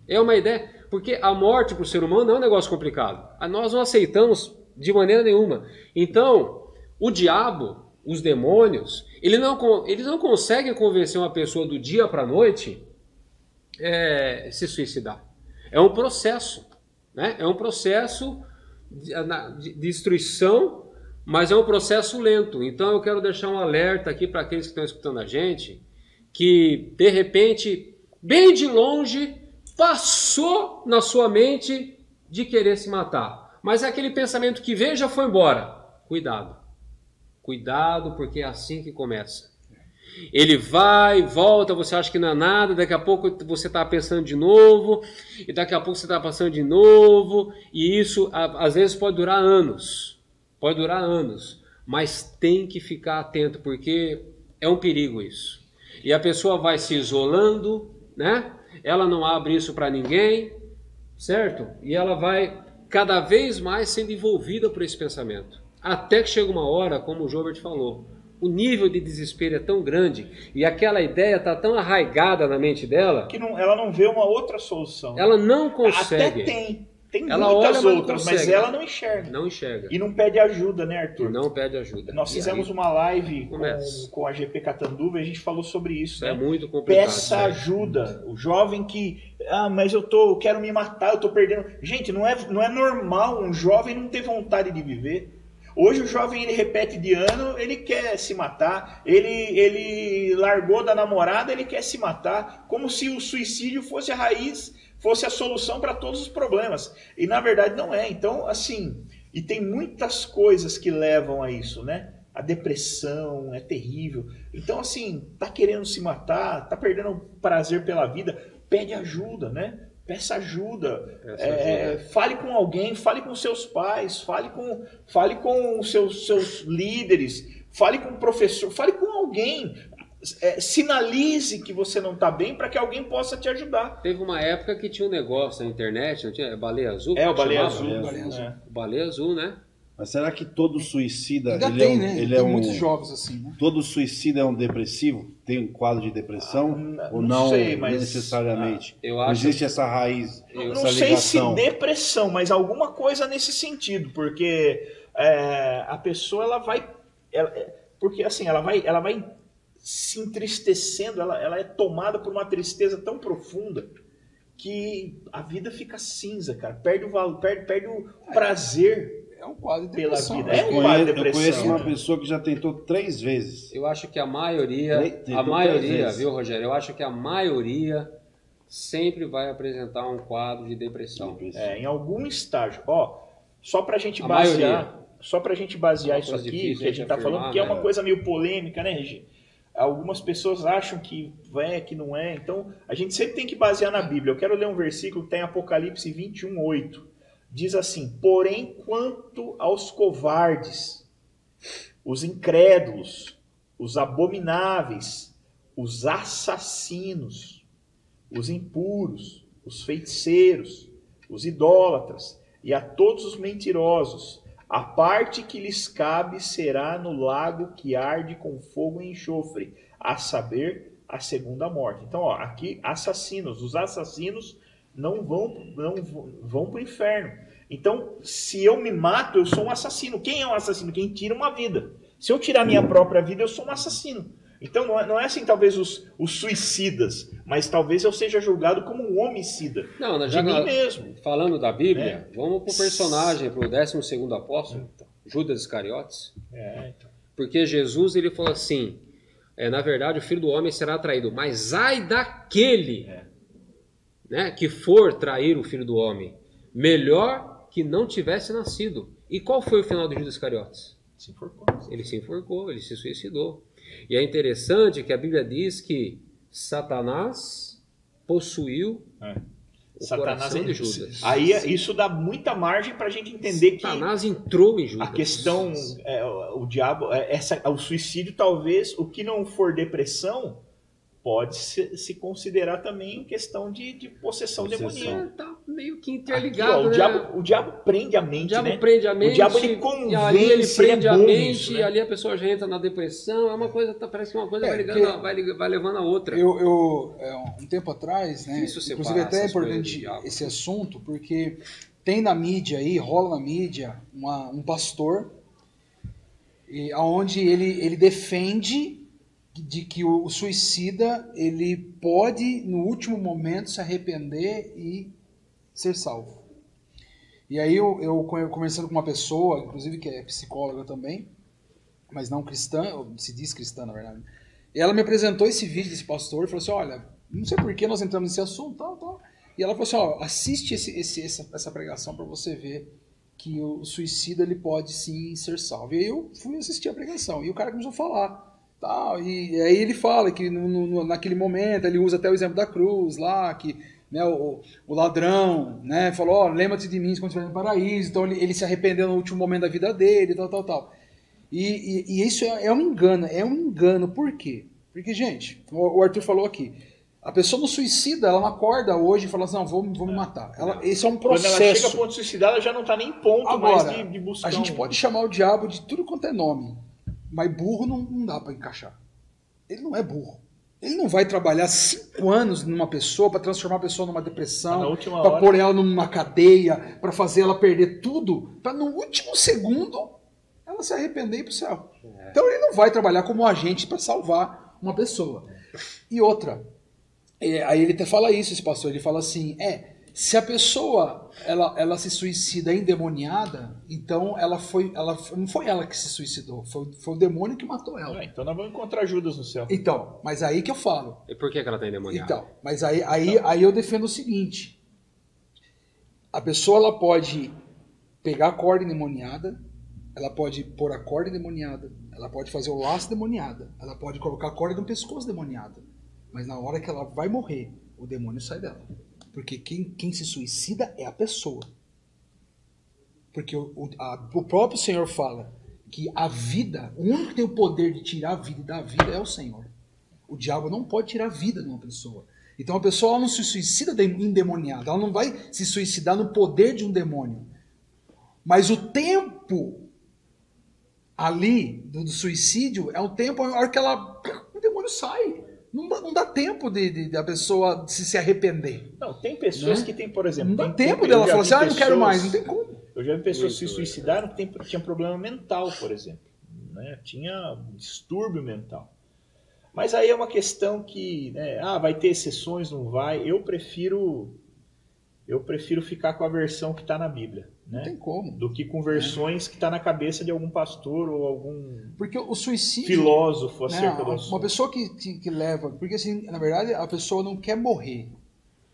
é uma ideia, porque a morte para o ser humano não é um negócio complicado. Nós não aceitamos de maneira nenhuma. Então, o diabo, os demônios, eles não conseguem convencer uma pessoa do dia para a noite se suicidar. É um processo, né? É um processo de destruição, mas é um processo lento. Então eu quero deixar um alerta aqui para aqueles que estão escutando a gente, que de repente, bem de longe, passou na sua mente de querer se matar. Mas é aquele pensamento que veio e já foi embora. Cuidado. Cuidado, porque é assim que começa. Ele vai, volta, você acha que não é nada, daqui a pouco você está pensando de novo, e daqui a pouco você está passando de novo, e isso às vezes pode durar anos. Pode durar anos. Mas tem que ficar atento, porque é um perigo isso. E a pessoa vai se isolando, né? Ela não abre isso para ninguém, certo? E ela vai cada vez mais sendo envolvida por esse pensamento. Até que chega uma hora, como o Jobert falou, o nível de desespero é tão grande e aquela ideia está tão arraigada na mente dela
que ela não vê uma outra solução.
Ela não consegue.
Até tem
ela
muitas
olha,
outras, mas ela não enxerga.
Não enxerga.
E não pede ajuda, né, Arthur?
Não pede ajuda.
Nós fizemos uma live com a GP Catanduva e a gente falou sobre isso. Né?
É muito complicado.
Peça ajuda. O jovem que... mas eu quero me matar, eu tô perdendo... Gente, não é normal um jovem não ter vontade de viver. Hoje o jovem, ele repete de ano, ele quer se matar, ele largou da namorada, ele quer se matar, como se o suicídio fosse a raiz, fosse a solução para todos os problemas. E na verdade não é. Então, assim, e tem muitas coisas que levam a isso, né? A depressão é terrível. Então, assim, tá querendo se matar, tá perdendo o prazer pela vida, pede ajuda, né? Peça ajuda, fale com alguém, fale com seus pais, fale com seus líderes, fale com o professor, fale com alguém. Sinalize que você não está bem para que alguém possa te ajudar.
Teve uma época que tinha um negócio na internet, não tinha? Baleia Azul?
O Baleia Azul.
O Baleia Azul, né?
Mas será que todo suicida...
Ainda tem, né? Tem muitos jovens assim, né?
Todo suicida é um depressivo? Tem um quadro de depressão? Ou não sei, mas necessariamente?
Eu acho...
Existe essa raiz, essa ligação?
Não sei se depressão, mas alguma coisa nesse sentido. Porque a pessoa, ela vai... porque assim, ela vai se entristecendo, ela é tomada por uma tristeza tão profunda que a vida fica cinza, cara. Perde o valor, perde o prazer.
É um quadro de depressão.
Pela vida. É um quadro de depressão.
Eu conheço uma pessoa que já tentou 3 vezes.
Eu acho que a maioria, viu, Rogério? Eu acho que a maioria sempre vai apresentar um quadro de depressão.
Em algum estágio. Só pra gente basear isso aqui, que a gente tá falando, que é uma coisa meio polêmica, né, Regi? Algumas pessoas acham que que não é. Então, a gente sempre tem que basear na Bíblia. Eu quero ler um versículo que tem em Apocalipse 21:8. Diz assim: porém, quanto aos covardes, os incrédulos, os abomináveis, os assassinos, os impuros, os feiticeiros, os idólatras e a todos os mentirosos, A parte que lhes cabe será no lago que arde com fogo e enxofre, a saber, a segunda morte. Então, ó, aqui, assassinos. Os assassinos não vão para o inferno. Então, se eu me mato, eu sou um assassino. Quem é um assassino? Quem tira uma vida. Se eu tirar minha própria vida, eu sou um assassino. Então, não é assim, talvez, os suicidas, mas talvez eu seja julgado como um homicida.
Não,
de mim mesmo.
Falando da Bíblia, vamos pro personagem, pro 12º apóstolo, Judas Iscariotes.
Então.
Porque Jesus, ele falou assim, na verdade, o Filho do Homem será traído, mas ai daquele né, que for trair o Filho do Homem, melhor que não tivesse nascido. E qual foi o final de Judas Iscariotes?
Se enforcou.
Ele se enforcou, ele se suicidou. E é interessante que a Bíblia diz que Satanás possuiu o coração de Judas.
Aí isso dá muita margem para a gente entender que
Satanás entrou em Judas.
A questão, o diabo, o suicídio talvez, o que não for depressão, pode se considerar também questão de possessão demoníaca.
Tá meio que interligado,
aqui,
né?
O diabo prende a mente,
o diabo
né?
prende a mente,
o diabo ele convence,
e ali ele prende a mente,
nisso, né?
e ali a pessoa já entra na depressão. É uma coisa, parece que uma coisa vai levando a outra.
Um tempo atrás, né? Inclusive até é importante esse assunto, porque tem na mídia aí, rola na mídia, um pastor, onde ele defende de que o suicida ele pode no último momento se arrepender e ser salvo. E aí eu conversando com uma pessoa, inclusive que é psicóloga também, mas não cristã, se diz cristã na verdade, e ela me apresentou esse vídeo desse pastor e falou assim, olha, não sei por que nós entramos nesse assunto, tal. E ela falou assim, ó, assiste essa pregação para você ver que o suicida ele pode sim ser salvo. E aí eu fui assistir a pregação e o cara começou a falar. E aí ele fala que naquele momento ele usa até o exemplo da cruz lá, que né, o ladrão né, falou, lembra-te de mim quando estiver no paraíso, então ele se arrependeu no último momento da vida dele, tal. E isso é um engano, por quê? Porque, gente, o Arthur falou aqui, a pessoa não suicida, ela não acorda hoje e fala assim, não, vou me matar. Esse é um processo. Quando
ela chega a ponto de suicidar, ela já não está nem em ponto
agora,
mais de buscar.
A gente pode chamar o diabo de tudo quanto é nome, mas burro não dá para encaixar. Ele não é burro. Ele não vai trabalhar 5 anos numa pessoa para transformar a pessoa numa depressão, para pôr ela numa cadeia, para fazer ela perder tudo, para no último segundo ela se arrepender e ir pro céu. Então ele não vai trabalhar como agente para salvar uma pessoa. E outra, aí ele até fala isso, esse pastor, ele fala assim, se a pessoa ela se suicida endemoniada, então não foi ela que se suicidou, foi o demônio que matou ela.
Então nós vamos encontrar Judas no céu.
Então, mas aí que eu falo.
E por que ela está endemoniada?
Então, mas aí eu defendo o seguinte, a pessoa ela pode pegar a corda endemoniada, ela pode pôr a corda endemoniada, ela pode fazer o laço endemoniada, ela pode colocar a corda no pescoço endemoniada, mas na hora que ela vai morrer, o demônio sai dela. Porque quem se suicida é a pessoa. Porque o próprio Senhor fala que a vida, o único que tem o poder de tirar a vida e dar a vida é o Senhor. O diabo não pode tirar a vida de uma pessoa. Então a pessoa ela não se suicida endemoniada, ela não vai se suicidar no poder de um demônio. Mas o tempo ali do suicídio é o tempo a hora que o demônio sai. Não dá tempo da pessoa se arrepender.
Não, tem pessoas que tem, por exemplo...
Não dá tempo dela falar assim, não quero mais, não tem como.
Eu já vi pessoas se suicidaram que tinham problema mental, por exemplo. Né? Tinha distúrbio mental. Mas aí é uma questão que... Né, vai ter exceções, não vai. Eu prefiro ficar com a versão que está na Bíblia. Né?
Não tem como.
Do que com versões que está na cabeça de algum pastor ou algum
porque o suicídio,
filósofo acerca do assunto.
Uma pessoa que leva... Porque, assim, na verdade, a pessoa não quer morrer.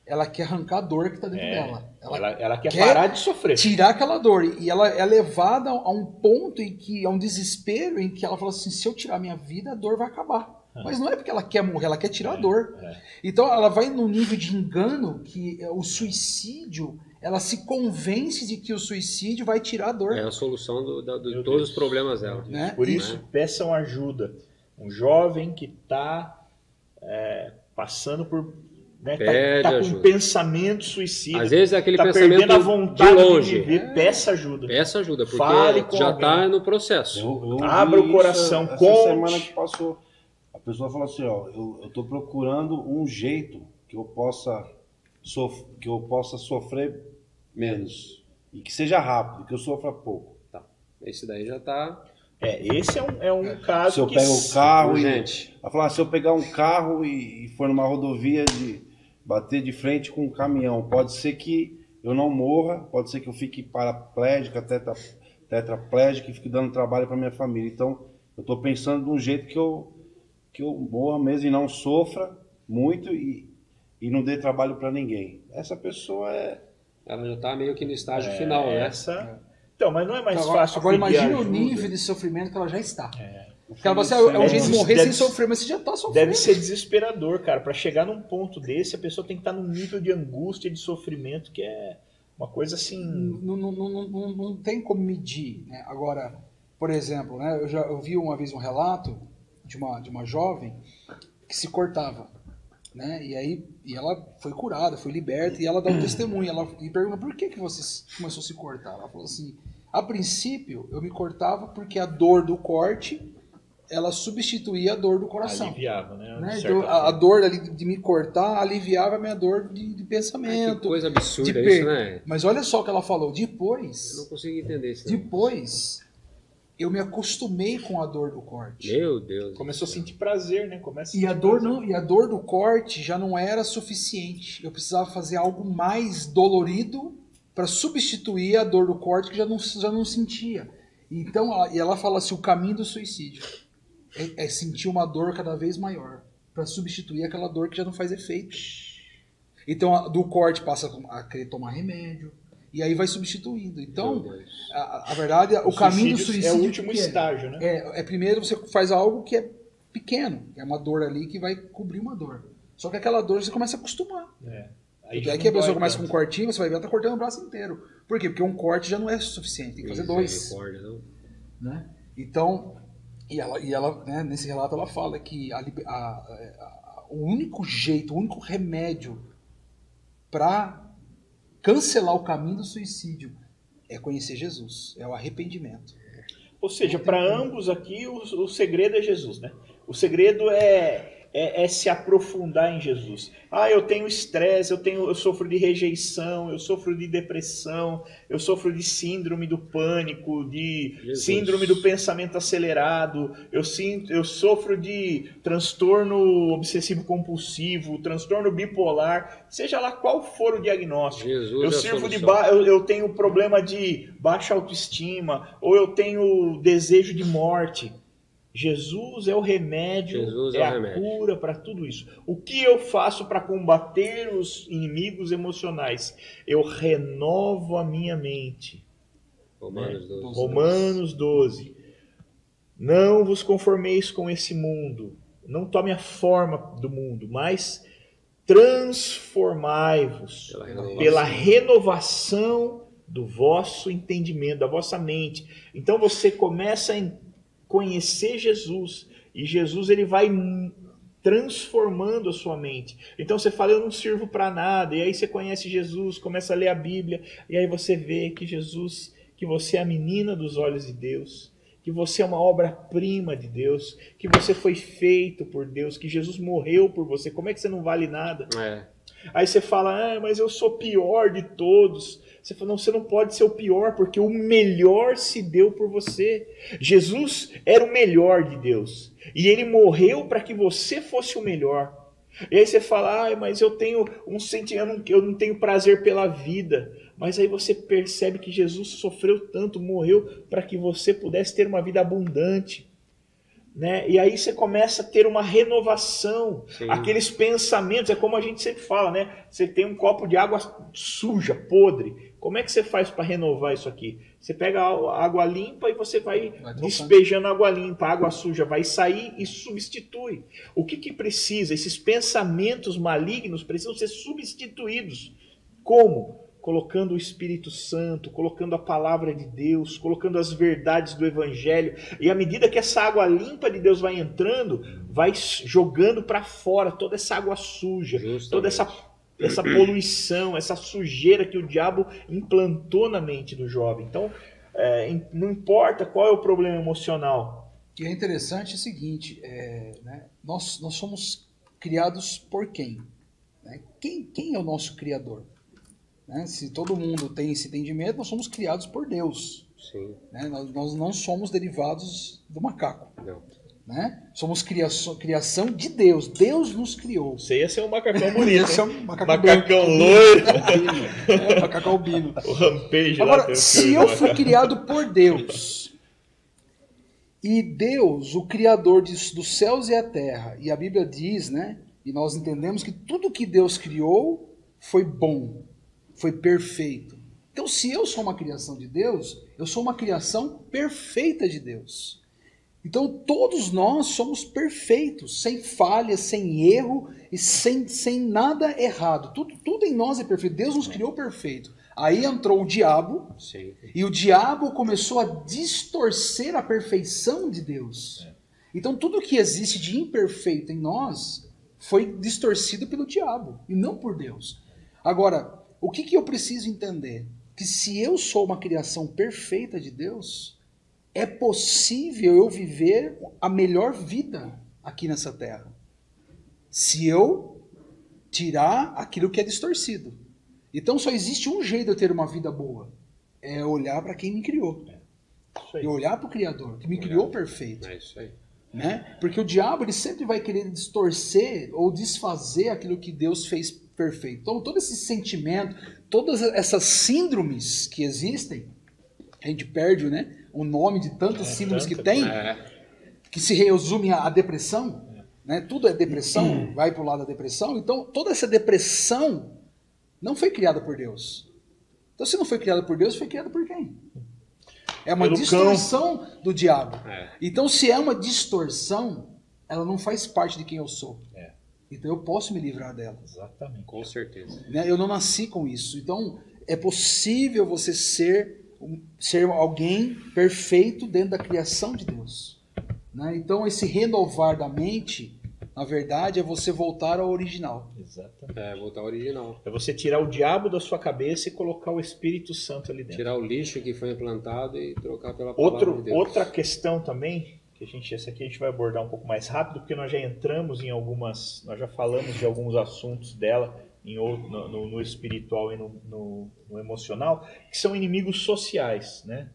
Ela quer arrancar a dor que está dentro dela.
Ela quer parar de sofrer.
Tirar aquela dor. E ela é levada a um ponto a um desespero em que ela fala assim, se eu tirar minha vida, a dor vai acabar. Mas não é porque ela quer morrer, ela quer tirar a dor. Então ela vai num nível de engano que o suicídio, ela se convence de que o suicídio vai tirar a dor.
É a solução de todos os problemas dela.
Né? Por isso, peçam ajuda. Um jovem que está passando por né?
Pede
tá com
ajuda.
um pensamento suicida.
Às vezes é aquele
tá
pensamento
perdendo a vontade
de longe.
de viver, peça ajuda.
Peça ajuda, porque
Fale com
já
alguém.
está no processo.
Eu
Abra
vi
o coração,
essa
conte.
semana que passou. A pessoa falou assim, ó, eu tô procurando um jeito que eu possa sofrer menos. E que seja rápido, que eu sofra pouco.
Tá. Esse daí já está...
Esse é um caso
Se eu
que...
pego o carro
Gente.
Ela falou, se eu pegar um carro e for numa rodovia de bater de frente com um caminhão, pode ser que eu não morra, pode ser que eu fique paraplégica, tetraplégica e fique dando trabalho para minha família. Então, eu estou pensando de um jeito que eu morra mesmo e não sofra muito e não dê trabalho para ninguém. Essa pessoa
Ela já está meio que no estágio final, né?
Então, mas não é mais
Então,
fácil
agora
pedir
imagine o
ajuda?
nível de sofrimento que ela já está. Porque ela é um jeito de morrer sem sofrer, mas você já está sofrendo.
Deve ser desesperador, cara. Para chegar num ponto desse, a pessoa tem que estar num nível de angústia e de sofrimento que é uma coisa assim...
Não tem como medir, né? Agora, por exemplo, né, eu vi uma vez um relato de uma jovem que se cortava, né? E ela foi curada, foi liberta, e ela dá um testemunho. E pergunta, por que você começou a se cortar? Ela falou assim, a princípio eu me cortava porque a dor do corte, ela substituía a dor do coração.
Aliviava, né?
Então, a dor ali de me cortar aliviava a minha dor de pensamento.
Que coisa absurda
de
isso, né?
Mas olha só o que ela falou.
Eu
Depois,
não consigo entender isso.
depois eu me acostumei com a dor do corte.
Meu Deus.
Começou a sentir prazer, né?
E a dor do corte já não era suficiente. Eu precisava fazer algo mais dolorido para substituir a dor do corte que já não sentia. Então, ela fala assim, o caminho do suicídio é sentir uma dor cada vez maior para substituir aquela dor que já não faz efeito. Então, do corte passa a querer tomar remédio e aí vai substituindo. Então, a verdade, o caminho do suicídio
é o último estágio, né?
Primeiro você faz algo que é pequeno, é uma dor ali que vai cobrir uma dor. Só que aquela dor você começa a acostumar. Aí que a pessoa começa com um cortinho, você vai ver, ela tá cortando o braço inteiro. Por quê? Porque um corte já não é suficiente, tem que fazer dois. Né? Então, e ela né, nesse relato ela fala que o único jeito, o único remédio para cancelar o caminho do suicídio é conhecer Jesus, é o arrependimento.
Ou seja, para ambos aqui o segredo é Jesus, né? O segredo é se aprofundar em Jesus. Eu tenho estresse, eu sofro de rejeição, eu sofro de depressão, eu sofro de síndrome do pânico, de síndrome do pensamento acelerado, eu sofro de transtorno obsessivo compulsivo, transtorno bipolar, seja lá qual for o diagnóstico. Eu tenho problema de baixa autoestima, ou eu tenho desejo de morte. Jesus é o remédio, a cura para tudo isso. O que eu faço para combater os inimigos emocionais? Eu renovo a minha mente. Romanos 12. Não vos conformeis com esse mundo. Não tome a forma do mundo, mas transformai-vos pela renovação do vosso entendimento, da vossa mente. Então você começa a conhecer Jesus, e Jesus ele vai transformando a sua mente. Então você fala, eu não sirvo para nada, e aí você conhece Jesus, começa a ler a Bíblia, e aí você vê que Jesus, que você é a menina dos olhos de Deus, que você é uma obra-prima de Deus, que você foi feito por Deus, que Jesus morreu por você. Como é que você não vale nada? Aí você fala, mas eu sou pior de todos. Você fala, não, você não pode ser o pior, porque o melhor se deu por você. Jesus era o melhor de Deus. E ele morreu para que você fosse o melhor. E aí você fala, mas eu tenho um sentimento, eu não tenho prazer pela vida. Mas aí você percebe que Jesus sofreu tanto, morreu para que você pudesse ter uma vida abundante. Né? E aí você começa a ter uma renovação. Sim. Aqueles pensamentos, é como a gente sempre fala, né? Você tem um copo de água suja, podre. Como é que você faz para renovar isso aqui? Você pega a água limpa e você vai despejando água limpa, a água suja vai sair e substitui. O que precisa? Esses pensamentos malignos precisam ser substituídos. Como? colocando o Espírito Santo, colocando a palavra de Deus, colocando as verdades do Evangelho. E à medida que essa água limpa de Deus vai entrando, vai jogando para fora toda essa água suja, justamente, toda essa poluição, essa sujeira que o diabo implantou na mente do jovem. Então, não importa qual é o problema emocional.
E é interessante o seguinte, né? Nós somos criados por quem? Né? Quem é o nosso Criador? Né? Se todo mundo tem esse entendimento, nós somos criados por Deus.
Sim.
Né? Nós não somos derivados do macaco.
Não.
Né? Somos criação de Deus. Deus nos criou.
Você ia ser um macacão bonito.
Esse é um macacão
loiro.
Macacão albino.
O Rampage.
Agora, se eu fui criado por Deus, e Deus, o Criador dos céus e a terra, e a Bíblia diz, né? E nós entendemos que tudo que Deus criou foi bom, foi perfeito. Então, se eu sou uma criação de Deus, eu sou uma criação perfeita de Deus. Então, todos nós somos perfeitos, sem falha, sem erro e sem nada errado. Tudo em nós é perfeito. Deus nos criou perfeito. Aí entrou o diabo, sim, e o diabo começou a distorcer a perfeição de Deus. Então, tudo que existe de imperfeito em nós foi distorcido pelo diabo e não por Deus. Agora, o que eu preciso entender? Que se eu sou uma criação perfeita de Deus, é possível eu viver a melhor vida aqui nessa terra. Se eu tirar aquilo que é distorcido. Então só existe um jeito de eu ter uma vida boa. É olhar para quem me criou. E olhar para o Criador, que me criou perfeito.
É isso aí.
Né? Porque o diabo ele sempre vai querer distorcer ou desfazer aquilo que Deus fez perfeito. Então todo esse sentimento, todas essas síndromes que existem, a gente perde, né, o nome de tantas síndromes que tem, que se resume à depressão. Né? Tudo é depressão, vai para o lado da depressão. Então toda essa depressão não foi criada por Deus. Então se não foi criada por Deus, foi criada por quem? É uma distorção do diabo. Então se é uma distorção, ela não faz parte de quem eu sou. Então eu posso me livrar dela.
Exatamente.
Com certeza.
Né? Eu não nasci com isso. Então é possível você ser alguém perfeito dentro da criação de Deus. Né? Então esse renovar da mente, na verdade, é você voltar ao original.
Exatamente.
Voltar ao original.
É você tirar o diabo da sua cabeça e colocar o Espírito Santo ali dentro.
Tirar o lixo que foi implantado e trocar pela palavra de Deus.
Outra questão também, que essa aqui a gente vai abordar um pouco mais rápido, porque nós já entramos em nós já falamos de alguns assuntos dela, no espiritual e no emocional, que são inimigos sociais, né?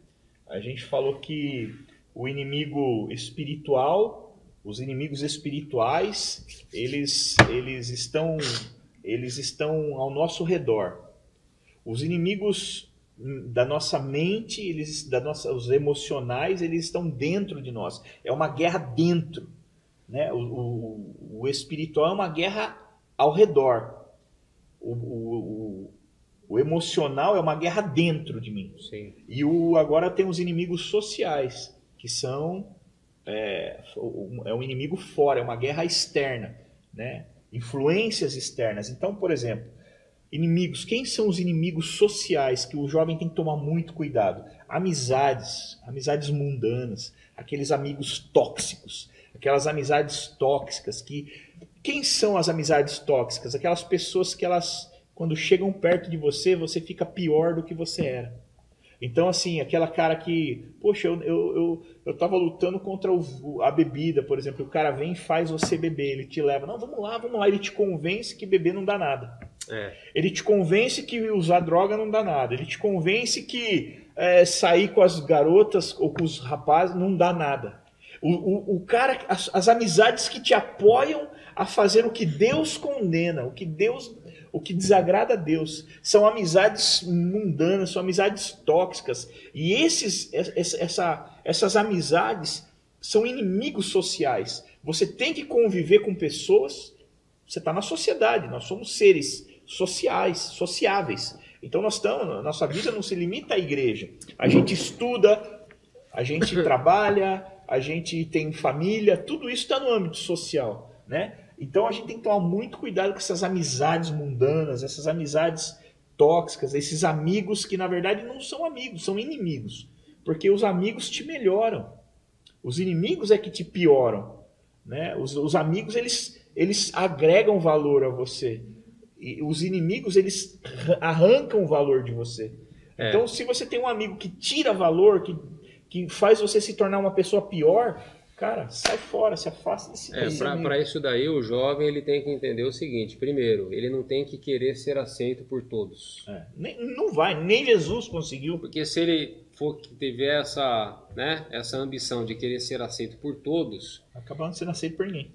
A gente falou que o inimigo espiritual, os inimigos espirituais, eles estão ao nosso redor. Os inimigos da nossa mente, os emocionais, eles estão dentro de nós. É uma guerra dentro, né? O espiritual é uma guerra ao redor. O emocional é uma guerra dentro de mim.
Sim.
E agora tem os inimigos sociais, que são um inimigo fora, é uma guerra externa, né? Influências externas. Então, por exemplo, inimigos. Quem são os inimigos sociais que o jovem tem que tomar muito cuidado? Amizades mundanas, aqueles amigos tóxicos, aquelas amizades tóxicas Quem são as amizades tóxicas? Aquelas pessoas que quando chegam perto de você, você fica pior do que você era. Então, assim, aquela cara que, poxa, eu tava lutando contra a bebida, por exemplo, o cara vem e faz você beber, ele te leva, não, vamos lá, ele te convence que beber não dá nada. Ele te convence que usar droga não dá nada, ele te convence que sair com as garotas ou com os rapazes não dá nada. O cara, as amizades que te apoiam a fazer o que Deus condena, o que desagrada a Deus, são amizades mundanas, são amizades tóxicas. E essas amizades são inimigos sociais. Você tem que conviver com pessoas, você está na sociedade, nós somos seres sociais, sociáveis. Então nossa vida não se limita à igreja. A gente estuda, a gente trabalha, a gente tem família, tudo isso está no âmbito social, né? Então a gente tem que tomar muito cuidado com essas amizades mundanas, essas amizades tóxicas, esses amigos que na verdade não são amigos, são inimigos. Porque os amigos te melhoram. Os inimigos é que te pioram. Né? Os amigos, eles agregam valor a você. E os inimigos, eles arrancam o valor de você. Então, se você tem um amigo que tira valor, que faz você se tornar uma pessoa pior, cara, sai fora, se afasta desse amigo.
Para isso daí, o jovem ele tem que entender o seguinte. Primeiro, ele não tem que querer ser aceito por todos.
Não vai, nem Jesus conseguiu.
Porque se ele tiver essa ambição de querer ser aceito por todos,
acaba não sendo aceito por ninguém.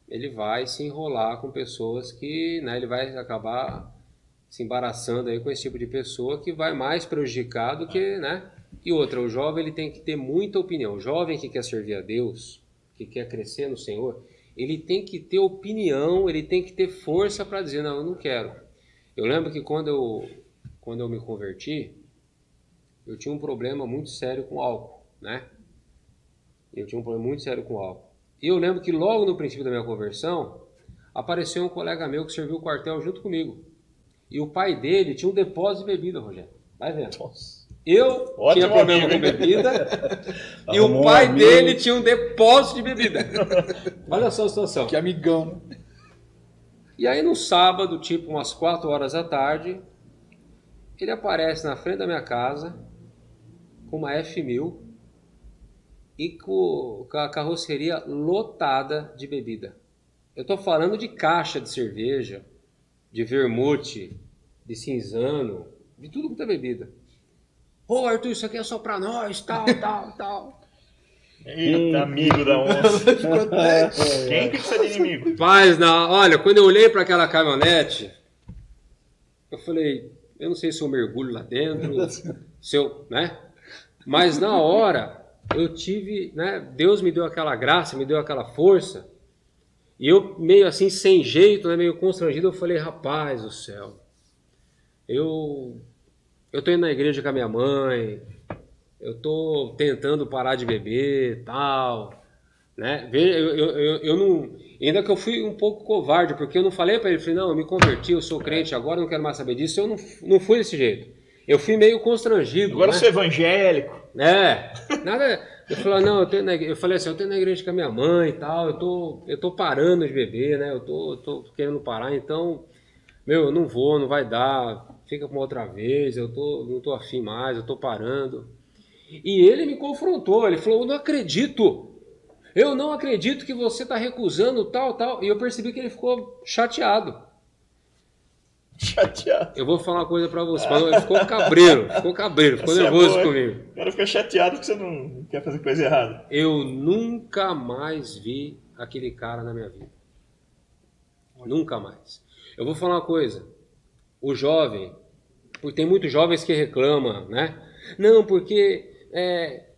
Ele vai se enrolar com pessoas que, né, ele vai acabar se embaraçando aí com esse tipo de pessoa que vai mais prejudicar do que, né? E outra, o jovem ele tem que ter muita opinião. O jovem que quer servir a Deus, que quer crescer no Senhor, ele tem que ter opinião, ele tem que ter força para dizer, não, eu não quero. Eu lembro que quando eu me converti, eu tinha um problema muito sério com álcool, né? Eu tinha um problema muito sério com álcool. E eu lembro que logo no princípio da minha conversão, apareceu um colega meu que serviu o quartel junto comigo. E o pai dele tinha um depósito de bebida, Rogério. Vai vendo.
Nossa.
Eu tinha problema com bebida e o pai dele tinha um depósito de bebida. Olha só a situação.
Que amigão.
E aí no sábado, tipo umas 4 horas da tarde, ele aparece na frente da minha casa com uma F1000 e com a carroceria lotada de bebida. Eu estou falando de caixa de cerveja, de vermute, de cinzano, de tudo que é bebida. Ô Arthur, isso aqui é só pra nós, tal.
Eita, amigo da onça. Quem que precisa de inimigo?
Mas, olha, quando eu olhei para aquela caminhonete, eu falei, eu não sei se eu mergulho lá dentro, se eu, né? Mas na hora, eu tive, né? Deus me deu aquela graça, me deu aquela força, e eu meio assim, sem jeito, né, meio constrangido, eu falei, rapaz do céu, eu tô indo na igreja com a minha mãe, eu tô tentando parar de beber, tal, né? Eu não, ainda que eu fui um pouco covarde, porque eu não falei para ele, falei, não, eu me converti, eu sou crente agora, eu não quero mais saber disso. Eu não fui desse jeito. Eu fui meio constrangido.
Agora
né?
eu sou evangélico.
Nada. Eu falei, não, eu falei assim, eu tenho na igreja com a minha mãe e tal, eu tô parando de beber, né? Eu tô querendo parar, então, eu não vou, não vai dar, fica para uma outra vez, não tô afim mais, eu tô parando. E ele me confrontou, ele falou, eu não acredito que você está recusando tal. E eu percebi que ele ficou chateado. Eu vou falar uma coisa para você, ele ficou cabreiro, ficou nervoso comigo.
O cara fica chateado porque você não quer fazer coisa errada.
Eu nunca mais vi aquele cara na minha vida. Nunca mais. Eu vou falar uma coisa, o jovem, porque tem muitos jovens que reclamam, né? Não, porque...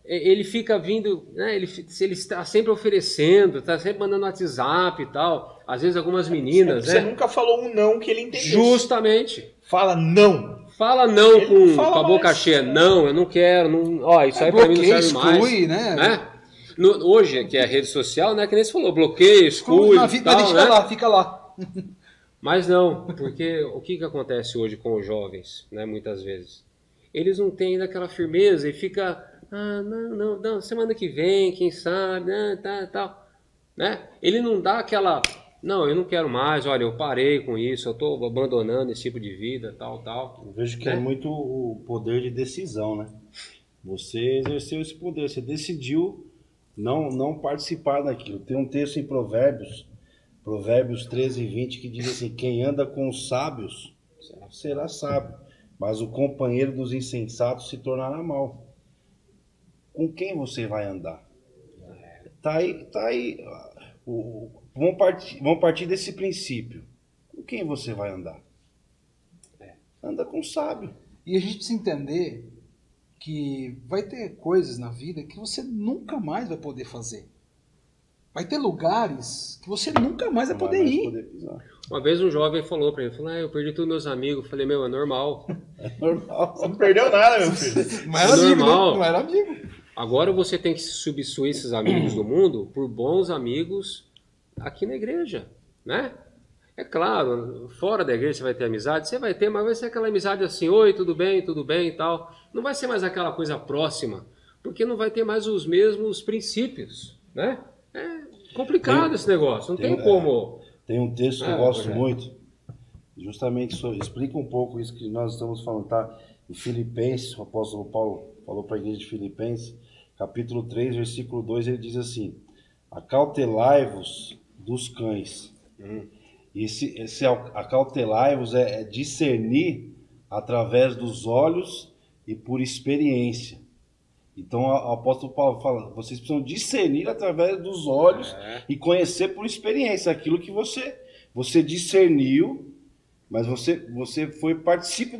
ele fica vindo, né? Ele está sempre oferecendo, está sempre mandando WhatsApp e tal. Às vezes algumas meninas,
você nunca falou um não que ele entendeu.
Justamente.
Fala não.
Fala não com a boca cheia. Não, eu não quero. Não, ó, isso aí para mim não serve mais. Né? Hoje, que é a rede social, né? Que nem você falou, bloqueio, exclui.
Na vida tal, fica lá.
Mas não, porque o que acontece hoje com os jovens, né? Muitas vezes. Eles não têm ainda aquela firmeza e fica, não, semana que vem, quem sabe, tal, né? Ele não dá aquela, não, eu não quero mais, olha, eu parei com isso, eu estou abandonando esse tipo de vida, tal.
Eu vejo que é muito o poder de decisão, né? Você exerceu esse poder, você decidiu não participar daquilo. Tem um texto em Provérbios 13:20, que diz assim, quem anda com os sábios será sábio, mas o companheiro dos insensatos se tornará mau. Com quem você vai andar? Tá aí. Vamos partir desse princípio. Com quem você vai andar? Anda com o sábio.
E a gente precisa entender que vai ter coisas na vida que você nunca mais vai poder fazer. Vai ter lugares que você nunca mais vai poder ir.
Uma vez um jovem falou pra mim, eu perdi todos meus amigos. Eu falei, meu, é normal.
É normal.
Você não perdeu nada, meu filho.
Não era amigo, normal. Não era amigo.
Agora você tem que substituir esses amigos do mundo por bons amigos aqui na igreja, né? É claro, fora da igreja você vai ter amizade, você vai ter, mas vai ser aquela amizade assim, oi, tudo bem e tal. Não vai ser mais aquela coisa próxima, porque não vai ter mais os mesmos princípios, né? É complicado esse negócio, não tem como...
Tem um texto que eu gosto muito, justamente explica um pouco isso que nós estamos falando, tá? Em Filipenses, o apóstolo Paulo falou para a igreja de Filipenses, capítulo 3, versículo 2, ele diz assim, acautelai-vos dos cães. Esse acautelai-vos é discernir através dos olhos e por experiência. Então o apóstolo Paulo fala, vocês precisam discernir através dos olhos e conhecer por experiência aquilo que você discerniu, mas você foi participa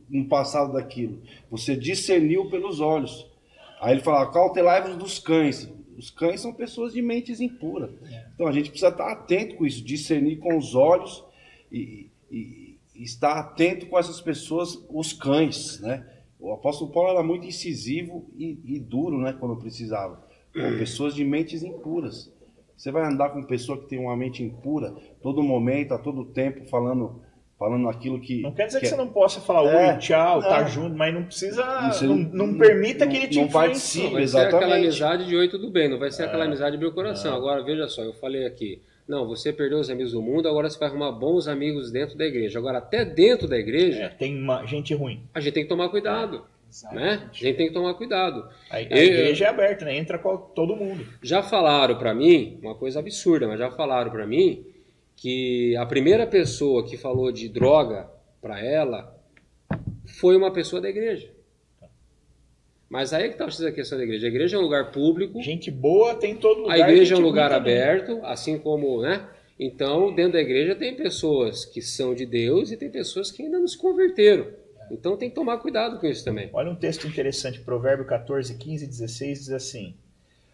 no passado daquilo. Você discerniu pelos olhos. Aí ele fala, acautelai-vos dos cães. Os cães são pessoas de mentes impuras. Então a gente precisa estar atento com isso, discernir com os olhos e estar atento com essas pessoas, os cães, né? O apóstolo Paulo era muito incisivo e duro, né, quando precisava. Com pessoas de mentes impuras. Você vai andar com pessoa que tem uma mente impura, todo momento, a todo tempo, falando aquilo que...
Não quer dizer que você não possa falar oi, tchau, tá junto, mas não precisa... Não permita que ele te influencie.
Não vai ser aquela amizade de oi, tudo bem, não vai ser aquela amizade de meu coração. Agora, veja só, eu falei aqui, não, você perdeu os amigos do mundo, agora você vai arrumar bons amigos dentro da igreja. Agora, até dentro da igreja...
tem gente ruim.
A gente tem que tomar cuidado. Né? A gente tem que tomar cuidado.
A igreja é aberta, né? Entra todo mundo.
Já falaram para mim, uma coisa absurda, mas já falaram para mim que a primeira pessoa que falou de droga para ela foi uma pessoa da igreja. Mas aí é que está a questão da igreja. A igreja é um lugar público.
Gente boa tem todo lugar.
A igreja é um lugar aberto, assim como, né? Então, dentro da igreja tem pessoas que são de Deus e tem pessoas que ainda não se converteram. Então tem que tomar cuidado com isso também.
Olha um texto interessante, Provérbio 14, 15 e 16, diz assim: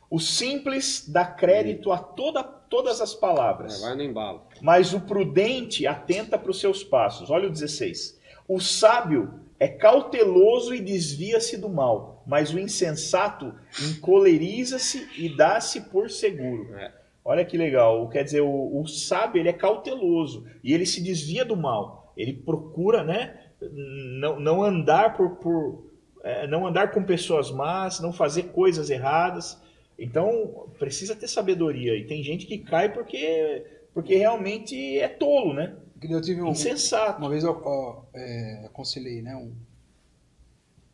o simples dá crédito a todas as palavras.
Vai no embalo.
Mas o prudente atenta para os seus passos. Olha o 16. O sábio é cauteloso e desvia-se do mal, mas o insensato encoleriza-se e dá-se por seguro. Olha que legal. Quer dizer, o sábio ele é cauteloso e ele se desvia do mal. Ele procura, né? Não andar não andar com pessoas más, não fazer coisas erradas. Então precisa ter sabedoria. E tem gente que cai porque realmente é tolo, né?
Eu tive
insensato.
Uma vez eu aconselhei, né,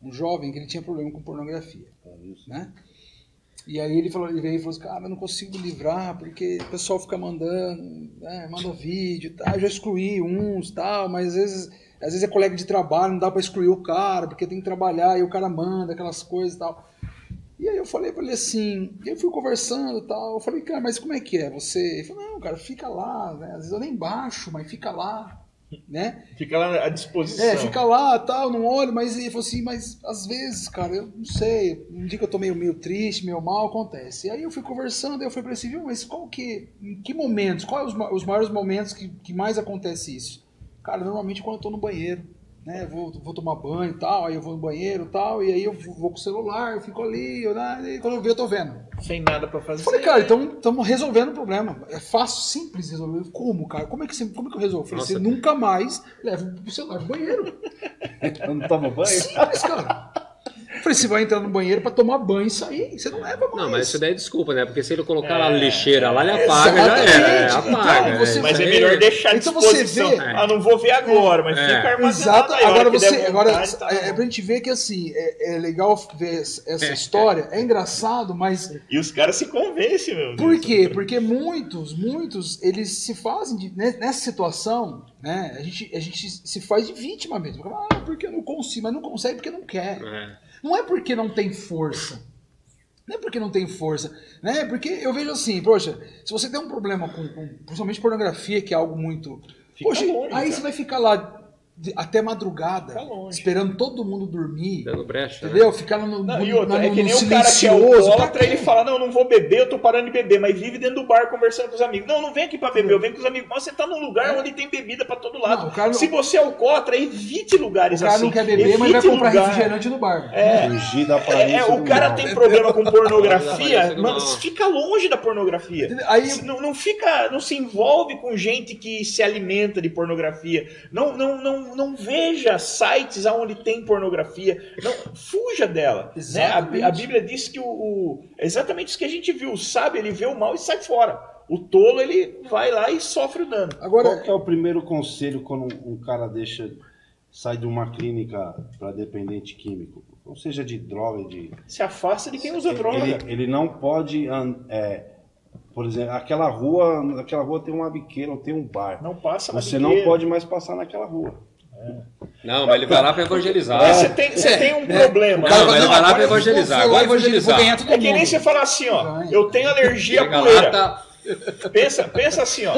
um jovem que ele tinha problema com pornografia, né? E aí ele veio e falou assim, cara, eu não consigo me livrar porque o pessoal fica mandando, manda vídeo, tá? Eu já excluí uns, tal, mas às vezes é colega de trabalho, não dá para excluir o cara, porque tem que trabalhar, e o cara manda aquelas coisas e tal. E aí eu falei pra ele assim, eu fui conversando e tal, eu falei, cara, mas como é que é você? Ele falou, não, cara, fica lá, né? Às vezes eu nem baixo, mas fica lá, né?
Fica lá à disposição.
Fica lá, tal, não olho, mas ele falou assim, mas às vezes, cara, eu não sei, um dia que eu tô meio triste, meio mal, acontece. E aí eu fui conversando, eu fui pra ele assim, viu, mas em que momentos, quais os maiores momentos que mais acontece isso? Cara, normalmente quando eu tô no banheiro, né, vou tomar banho e tal, aí eu vou no banheiro e tal, e aí eu vou com o celular, eu fico ali, e quando eu ver eu tô vendo.
Sem nada pra fazer.
Falei, cara, então estamos resolvendo o problema. É fácil, simples resolver. Como, cara? Como é que eu resolvo? Falei, você nunca mais leva o celular no banheiro.
Eu não tomo banho?
Simples, cara. Falei, você vai entrar no banheiro pra tomar banho e sair, você não leva mais.
Não, mas isso daí é desculpa, né? Porque se ele colocar lá a lixeira lá, ele apaga, já apaga.
Então,
mas é melhor deixar à disposição.
Você vê,
não vou ver agora, mas fica armazenado.
Exato, agora é pra gente ver que assim, é legal ver essa história, é engraçado, mas...
E os caras se convencem, meu Deus.
Por quê? Porque muitos, eles se fazem, nessa situação, né? A gente se faz de vítima mesmo. Porque eu não consigo, mas não consegue porque não quer. Não é porque não tem força. Não é porque não tem força. Né? Porque eu vejo assim, poxa, se você tem um problema com principalmente pornografia, que é algo muito... Poxa,
longe,
aí você vai ficar lá até madrugada, esperando todo mundo dormir.
Dando brecha.
Entendeu?
Né?
Ficar no
e outra, é que nem o cara que é alcoólatra, ele fala, não vou beber, eu tô parando de beber, mas vive dentro do bar conversando com os amigos. Não vem aqui pra beber, eu venho com os amigos. Mas você tá num lugar onde tem bebida pra todo lado. Não, Se você é alcoólatra, evite lugares assim.
O cara não quer beber, mas vai comprar refrigerante no bar.
Fugir da aparência
o cara tem problema com pornografia, mas fica longe da pornografia. Aí, não se envolve com gente que se alimenta de pornografia. Não veja sites onde tem pornografia. Não, fuja dela. Né? A Bíblia diz que exatamente isso que a gente viu. O sábio, ele vê o mal e sai fora. O tolo, ele vai lá e sofre o dano.
Agora, qual que é o primeiro conselho quando um cara sai de uma clínica para dependente químico? Ou seja, de droga,
se afasta de quem usa droga.
Ele não pode... por exemplo, aquela rua tem uma biqueira ou tem um bar.
Não passa
Você não pode mais passar naquela rua.
Não, mas ele vai lá para evangelizar.
Você tem um problema.
Não, mas ele vai lá para evangelizar. Agora evangelizar.
É que nem você falar assim, ó. Eu tenho alergia à poeira. Pensa assim, ó.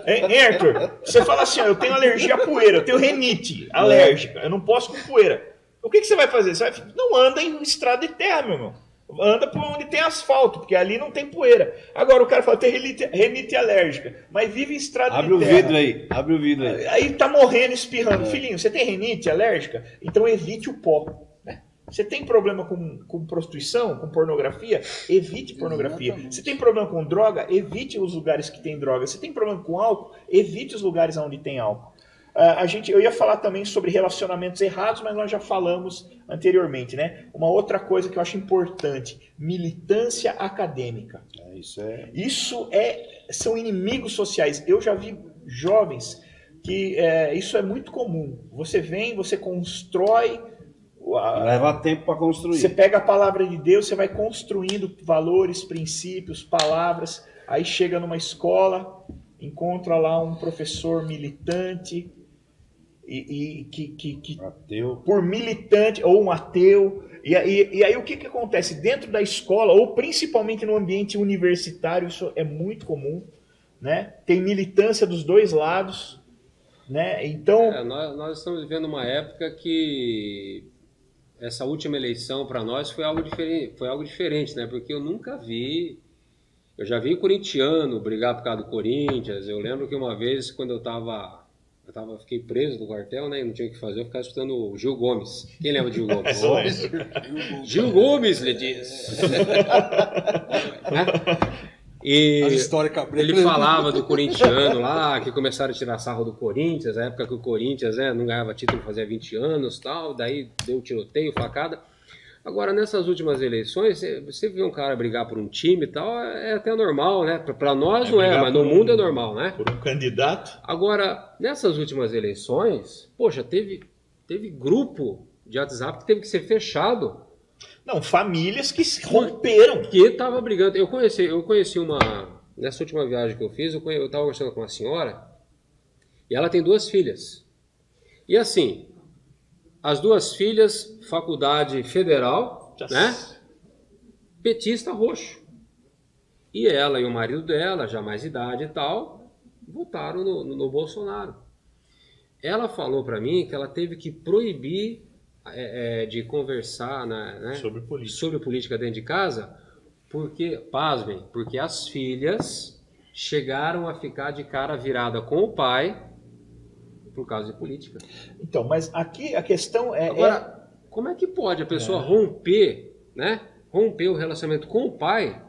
Hein, Arthur? Você fala assim, ó. Eu tenho alergia à poeira. Eu tenho renite alérgica. Eu não posso com poeira. O que você vai fazer? Não anda em estrada de terra, meu irmão. Anda por onde tem asfalto, porque ali não tem poeira. Agora o cara fala, tem renite alérgica, mas vive em estrada de terra.
Abre o vidro aí.
Aí tá morrendo, espirrando. Filhinho, você tem renite alérgica? Então evite o pó. Né? Você tem problema com prostituição, com pornografia? Evite pornografia. Exatamente. Você tem problema com droga? Evite os lugares que tem droga. Você tem problema com álcool? Evite os lugares onde tem álcool. Eu ia falar também sobre relacionamentos errados, mas nós já falamos anteriormente, né? Uma outra coisa que eu acho importante, militância acadêmica. São inimigos sociais. Eu já vi jovens que isso é muito comum. Você vem, você constrói...
Leva tempo para construir.
Você pega a palavra de Deus, você vai construindo valores, princípios, palavras, aí chega numa escola, encontra lá um professor militante...
ateu.
Por militante ou um ateu, e aí o que acontece dentro da escola ou principalmente no ambiente universitário? Isso é muito comum, né? Tem militância dos dois lados, né? Então
nós estamos vivendo uma época que essa última eleição para nós foi algo diferente, né? Porque eu nunca vi. Eu já vi corintiano brigar por causa do Corinthians. Eu lembro que uma vez, quando fiquei preso no quartel, né? E não tinha o que fazer, eu ficava escutando o Gil Gomes. Quem lembra de Gil Gomes? Gil Gomes, lhe diz. E ele falava do corintiano lá, que começaram a tirar sarro do Corinthians, na época que o Corinthians não ganhava título fazia 20 anos, tal, daí deu tiroteio, facada. Agora, nessas últimas eleições, você vê um cara brigar por um time e tal, é até normal, né? Para nós não é, mas no mundo é normal, né?
Por um candidato.
Agora, nessas últimas eleições, poxa, teve grupo de WhatsApp que teve que ser fechado.
Não, famílias que se romperam.
Que tava brigando. Eu conheci uma... Nessa última viagem que eu fiz, eu estava conversando com uma senhora, e ela tem 2 filhas. E assim... As 2 filhas, faculdade federal, né? Petista roxo. E ela e o marido dela, já mais idade e tal, votaram no Bolsonaro. Ela falou para mim que ela teve que proibir de conversar sobre política dentro de casa, porque, pasmem, porque as filhas chegaram a ficar de cara virada com o pai por causa de política.
Então, mas aqui a questão é...
Agora, como é que pode a pessoa romper o relacionamento com o pai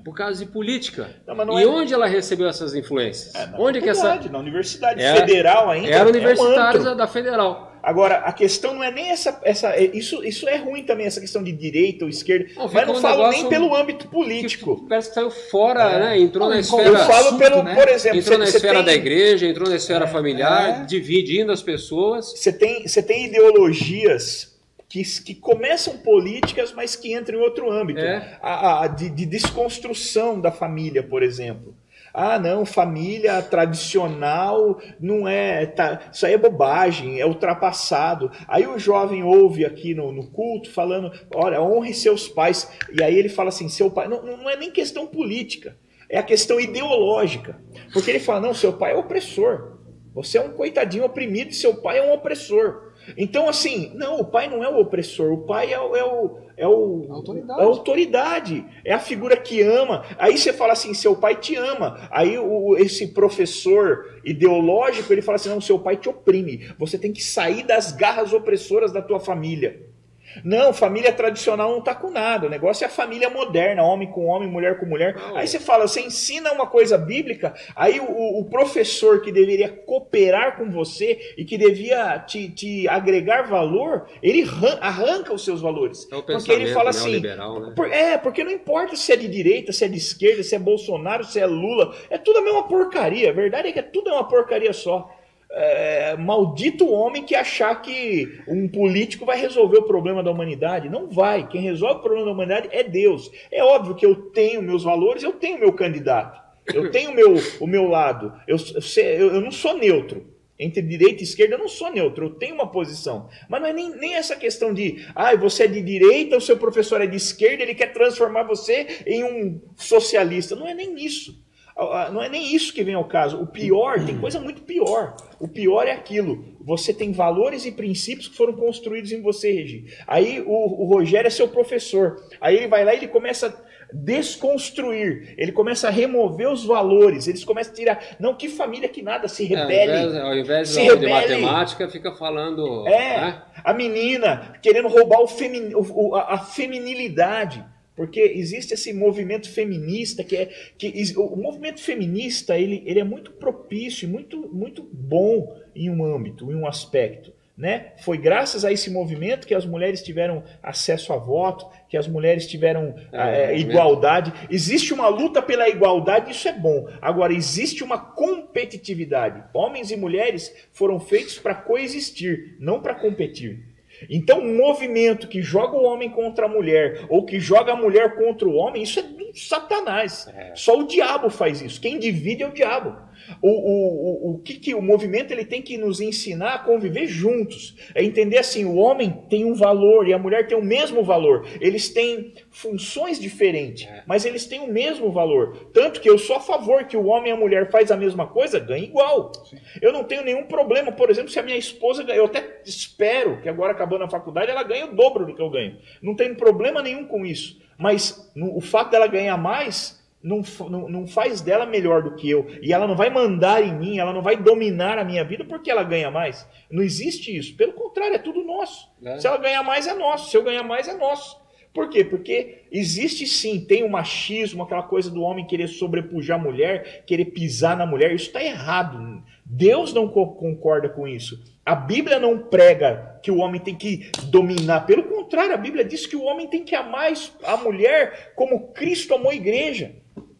por causa de política? Não, onde ela recebeu essas influências?
Na Universidade Federal ainda.
Era universitária da Federal.
Agora, a questão não é nem isso é ruim também, essa questão de direita ou esquerda, mas não falo nem pelo âmbito político.
Parece que saiu fora, né? Entrou na esfera...
Eu falo por exemplo...
Entrou na esfera da igreja, entrou na esfera familiar, dividindo as pessoas.
Você tem ideologias que começam políticas, mas que entram em outro âmbito. De desconstrução da família, por exemplo. Não, família tradicional não é... isso aí é bobagem, é ultrapassado. Aí o jovem ouve aqui no culto falando, olha, honre seus pais. E aí ele fala assim, seu pai... Não é nem questão política, é a questão ideológica. Porque ele fala, não, seu pai é opressor. Você é um coitadinho oprimido e seu pai é um opressor. Então, assim, não, o pai não é o opressor, o pai é a autoridade, é a figura que ama. Aí você fala assim, seu pai te ama. Aí esse professor ideológico, ele fala assim, não, seu pai te oprime. Você tem que sair das garras opressoras da tua família. Não, família tradicional não está com nada. O negócio é a família moderna, homem com homem, mulher com mulher. Aí você fala, você ensina uma coisa bíblica, aí o professor que deveria cooperar com você e que devia te agregar valor, ele arranca os seus valores.
É o
porque ele fala assim,
liberal, né?
Porque não importa se é de direita, se é de esquerda, se é Bolsonaro, se é Lula, é tudo a mesma porcaria. A verdade é que tudo é uma porcaria só. Maldito homem que achar que um político vai resolver o problema da humanidade. Não vai. Quem resolve o problema da humanidade é Deus. É óbvio que eu tenho meus valores, eu tenho meu candidato, eu tenho o meu lado. Eu não sou neutro. Entre direita e esquerda eu não sou neutro, eu tenho uma posição. Mas não é nem essa questão de você é de direita, o seu professor é de esquerda, ele quer transformar você em um socialista. Não é nem isso. Não é nem isso que vem ao caso. O pior, tem coisa muito pior. O pior é aquilo. Você tem valores e princípios que foram construídos em você, Regi. Aí o Rogério é seu professor. Aí ele vai lá e ele começa a desconstruir. Ele começa a remover os valores. Eles começam a tirar. Não, que família que nada, se rebele.
Ao invés de matemática, fica falando...
né? A menina querendo roubar a feminilidade. Porque existe esse movimento feminista o movimento feminista ele é muito propício, muito, muito bom em um âmbito, em um aspecto, né? Foi graças a esse movimento que as mulheres tiveram acesso a voto, que as mulheres tiveram igualdade. Existe uma luta pela igualdade, isso é bom. Agora, existe uma competitividade. Homens e mulheres foram feitos para coexistir, não para competir. Então, um movimento que joga o homem contra a mulher, ou que joga a mulher contra o homem, isso é do Satanás. Só o diabo faz isso. Quem divide é o diabo. O movimento ele tem que nos ensinar a conviver juntos. É entender assim, o homem tem um valor e a mulher tem o mesmo valor. Eles têm funções diferentes, mas eles têm o mesmo valor. Tanto que eu sou a favor que o homem e a mulher faz a mesma coisa, ganha igual. Sim. Eu não tenho nenhum problema, por exemplo, se a minha esposa, eu até espero que agora acabando a faculdade, ela ganhe o dobro do que eu ganho. Não tenho problema nenhum com isso. Mas o fato dela ganhar mais não faz dela melhor do que eu. E ela não vai mandar em mim, ela não vai dominar a minha vida porque ela ganha mais. Não existe isso. Pelo contrário, é tudo nosso. Se ela ganhar mais, é nosso. Se eu ganhar mais, é nosso. Por quê? Porque existe sim, tem o machismo, aquela coisa do homem querer sobrepujar a mulher, querer pisar na mulher. Isso está errado. Deus não concorda com isso. A Bíblia não prega que o homem tem que dominar. Pelo contrário, a Bíblia diz que o homem tem que amar a mulher como Cristo amou a igreja.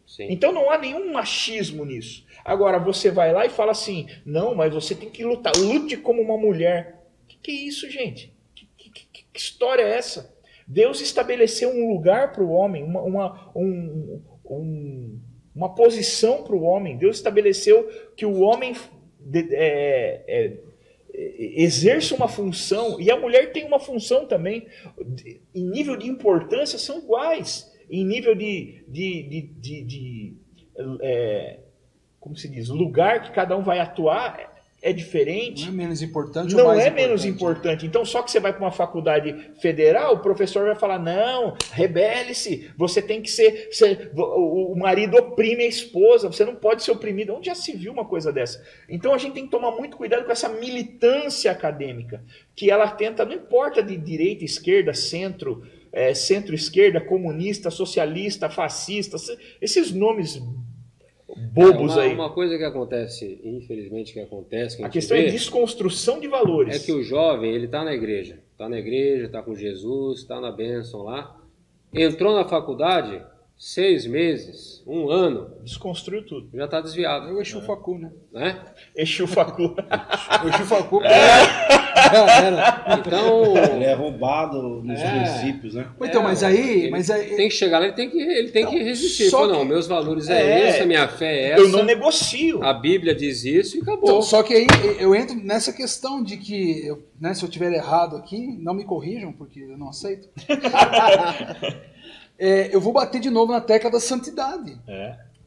Sim. Então não há nenhum machismo nisso. Agora você vai lá e fala assim, não, mas você tem que lutar, lute como uma mulher. Que é isso, gente? Que história é essa? Deus estabeleceu um lugar para o homem, uma posição para o homem. Deus estabeleceu que o homem exerça uma função, e a mulher tem uma função também. Em nível de importância são iguais. Em nível como se diz, lugar que cada um vai atuar é diferente.
Não é menos importante
ou mais importante. Não é menos importante. Então, só que você vai para uma faculdade federal, o professor vai falar, não, rebele-se, você tem que ser... O marido oprime a esposa, você não pode ser oprimido. Onde já se viu uma coisa dessa? Então, a gente tem que tomar muito cuidado com essa militância acadêmica, que ela tenta, não importa de direita, esquerda, centro-esquerda, comunista, socialista, fascista, esses nomes bobos aí.
Uma coisa que acontece, infelizmente, que
a questão é desconstrução de valores.
É que o jovem, ele está na igreja, está com Jesus, está na bênção lá, entrou na faculdade, 6 meses, 1 ano.
Desconstruiu tudo.
Já está desviado.
É o Exu Facu, né?
Exu Facu.
Exu Facu.
Então...
Ele é roubado nos princípios, né?
Então, mas aí...
Tem que chegar lá, ele tem que resistir. Não, meus valores é esse, a minha fé é essa.
Eu não negocio.
A Bíblia diz isso e acabou.
Então, só que aí eu entro nessa questão de que, se eu estiver errado aqui, não me corrijam, porque eu não aceito. Eu vou bater de novo na tecla da santidade.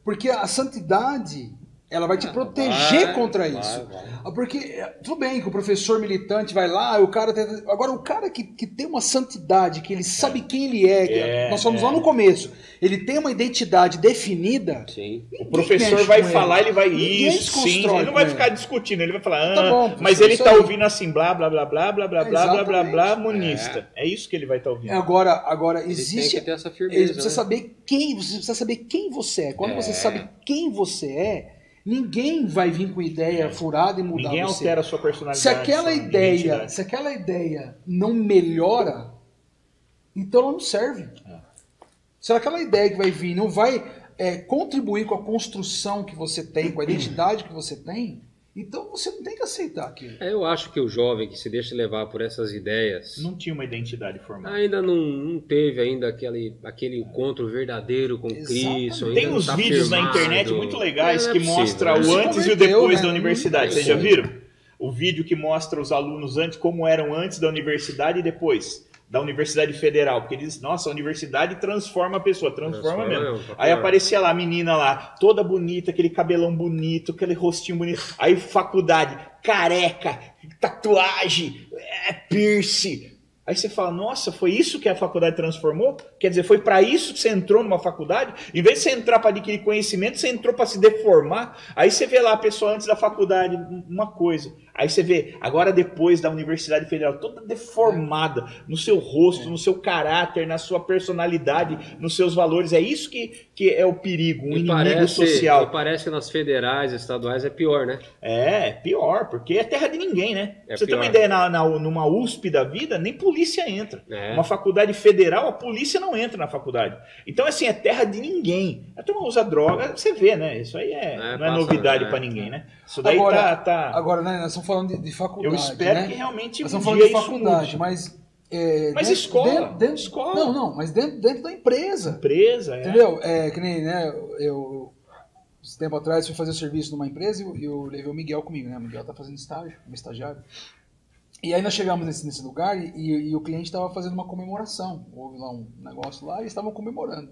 Porque a santidade Ela vai te proteger contra isso. Porque, tudo bem que o professor militante vai lá, agora o cara que tem uma santidade, que ele sabe quem ele é, nós somos lá no começo, ele tem uma identidade definida.
Sim. O professor vai falar, ele vai isso, sim, ele não vai ficar discutindo, ele vai falar,
tá bom,
mas ele tá ouvindo assim, blá, blá, blá, blá, blá, blá, blá, blá, blá, blá, monista. É isso que ele vai estar ouvindo.
Agora existe...
Tem que ter essa firmeza.
Ele precisa saber quem você é. Quando você sabe quem você é, ninguém vai vir com ideia furada e mudar
ninguém
você.
altera a sua personalidade.
Se aquela ideia não melhora, então ela não serve. Se aquela ideia que vai vir não vai contribuir com a construção que você tem, com a identidade que você tem, então você não tem que aceitar aquilo.
Eu acho que o jovem que se deixa levar por essas ideias...
Não tinha uma identidade formada.
Ainda não teve ainda aquele encontro verdadeiro com Cristo.
Tem uns vídeos na internet muito legais que mostram o antes e o depois da universidade. Vocês já viram? O vídeo que mostra os alunos como eram antes da universidade e depois da Universidade Federal, porque eles, nossa, a universidade transforma a pessoa, transforma mesmo. Aí aparecia lá a menina lá, toda bonita, aquele cabelão bonito, aquele rostinho bonito. Aí faculdade, careca, tatuagem, piercing. Aí você fala, nossa, foi isso que a faculdade transformou? Quer dizer, foi para isso que você entrou numa faculdade? Em vez de você entrar para adquirir conhecimento, você entrou para se deformar. Aí você vê lá a pessoa antes da faculdade, uma coisa. Aí você vê, agora depois da Universidade Federal, toda deformada no seu rosto, no seu caráter, na sua personalidade, nos seus valores. É isso que é o perigo, um inimigo social.
E parece que nas federais, estaduais é pior, né?
É pior, porque é terra de ninguém, né? Pra você ter uma ideia, numa USP da vida, nem polícia entra. Uma faculdade federal, a polícia não entra na faculdade. Então, assim, é terra de ninguém. A turma usa droga, você vê, né? Isso aí não é novidade pra ninguém, né? Isso daí
Agora, né, nós estamos falando de faculdade.
Eu espero que realmente
nós estamos falando de faculdade, mas
escola.
Escola. Não, mas dentro da empresa.
Entendeu?
Que nem, né, esse tempo atrás, fui fazer serviço numa empresa e eu levei o Miguel comigo, né? O Miguel tá fazendo estágio, um estagiário. E aí nós chegamos nesse lugar e o cliente estava fazendo uma comemoração. Houve lá um negócio lá e eles estavam comemorando.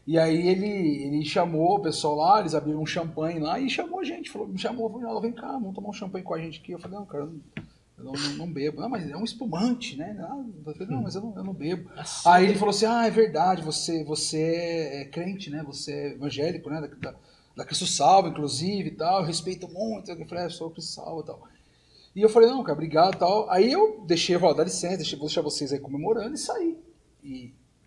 E aí ele chamou o pessoal lá, eles abriram um champanhe lá e chamou a gente. Me chamou, falou, vem cá, vamos tomar um champanhe com a gente aqui. Eu falei, não, cara, eu não bebo. Não, mas é um espumante, né? Eu falei, não, mas eu não bebo. Assim, aí ele falou assim, é verdade, você é crente, né? Você é evangélico, né? Da Cristo Salva, inclusive, e tal. Eu respeito muito. Eu falei, eu sou Cristo Salva e tal. E eu falei, não, cara, obrigado e tal. Aí eu deixei, dá licença, vou deixar vocês aí comemorando e saí.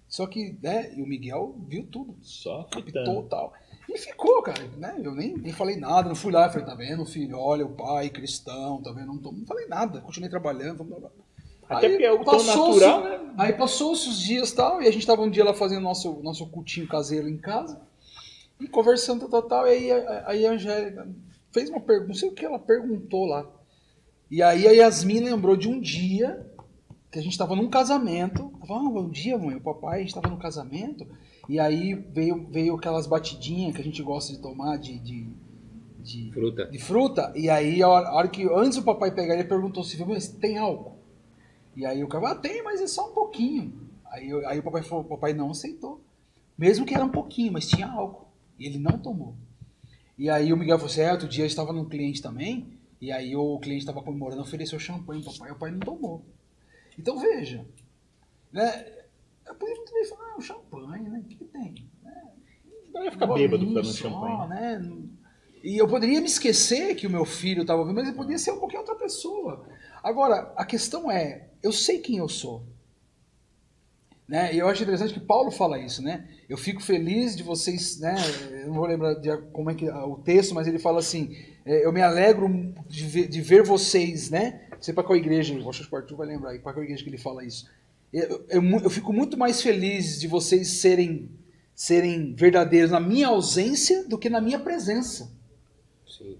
Só que, né, e o Miguel viu tudo.
Só
captou e tal. E ficou, cara, né? Eu nem falei nada, não fui lá, falei, tá vendo, filho, olha, o pai cristão, tá vendo? Não falei nada, continuei trabalhando, vamos lá.
Até porque é algo tão natural, né?
Aí passou-se os dias e tal, e a gente tava um dia lá fazendo nosso cultinho caseiro em casa, e conversando, tal, e aí a Angélica fez uma pergunta, não sei o que ela perguntou lá. E aí a Yasmin lembrou de um dia que a gente estava num casamento. Ela falou, um dia, mãe, o papai, a gente estava num casamento, e aí veio aquelas batidinhas que a gente gosta de tomar de fruta. E aí, a hora que antes o papai pegar, ele perguntou se mas tem álcool? E aí o cara tem, mas é só um pouquinho. Aí o papai falou, o papai não aceitou. Mesmo que era um pouquinho, mas tinha álcool. E ele não tomou. E aí o Miguel falou assim, outro dia eu estava num cliente também, e aí o cliente estava comemorando, ofereceu champanhe pro papai, e o pai não tomou. Então veja, né? Eu poderia muito bem falar, o champanhe, né? O que tem?
Vai ficar bêbado dando champanhe.
Né? E eu poderia me esquecer que o meu filho estava ouvindo, mas ele poderia ser qualquer outra pessoa. Agora, a questão é, eu sei quem eu sou. Né? E eu acho interessante que Paulo fala isso, né? Eu fico feliz de vocês, né? Eu não vou lembrar de como é que o texto, mas ele fala assim, eu me alegro de ver vocês, né? Não sei para qual igreja, eu acho que o Arthur vai lembrar, para qual igreja que ele fala isso. Eu fico muito mais feliz de vocês serem verdadeiros na minha ausência do que na minha presença.
Sim.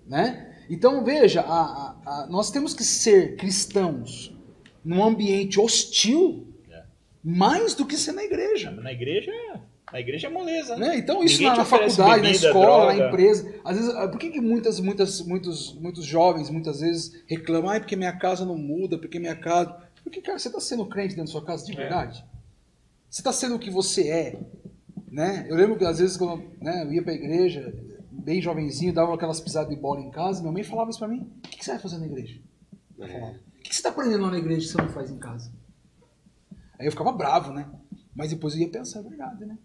Né? Então, veja, nós temos que ser cristãos num ambiente hostil mais do que ser na igreja.
Na igreja é moleza,
né? Então, isso na faculdade, bebida, na escola, droga. Na empresa. Às vezes, por que muitos jovens, muitas vezes, reclamam, porque minha casa não muda, porque minha casa... Porque, cara, você está sendo crente dentro da sua casa de verdade? Você está sendo o que você é? Né? Eu lembro que, às vezes, quando eu ia para a igreja, bem jovenzinho, dava aquelas pisadas de bola em casa, minha mãe falava isso pra mim: o que você vai fazer na igreja? Eu falava: o que você tá aprendendo lá na igreja que você não faz em casa? Aí eu ficava bravo, né? Mas depois eu ia pensar: é verdade, né?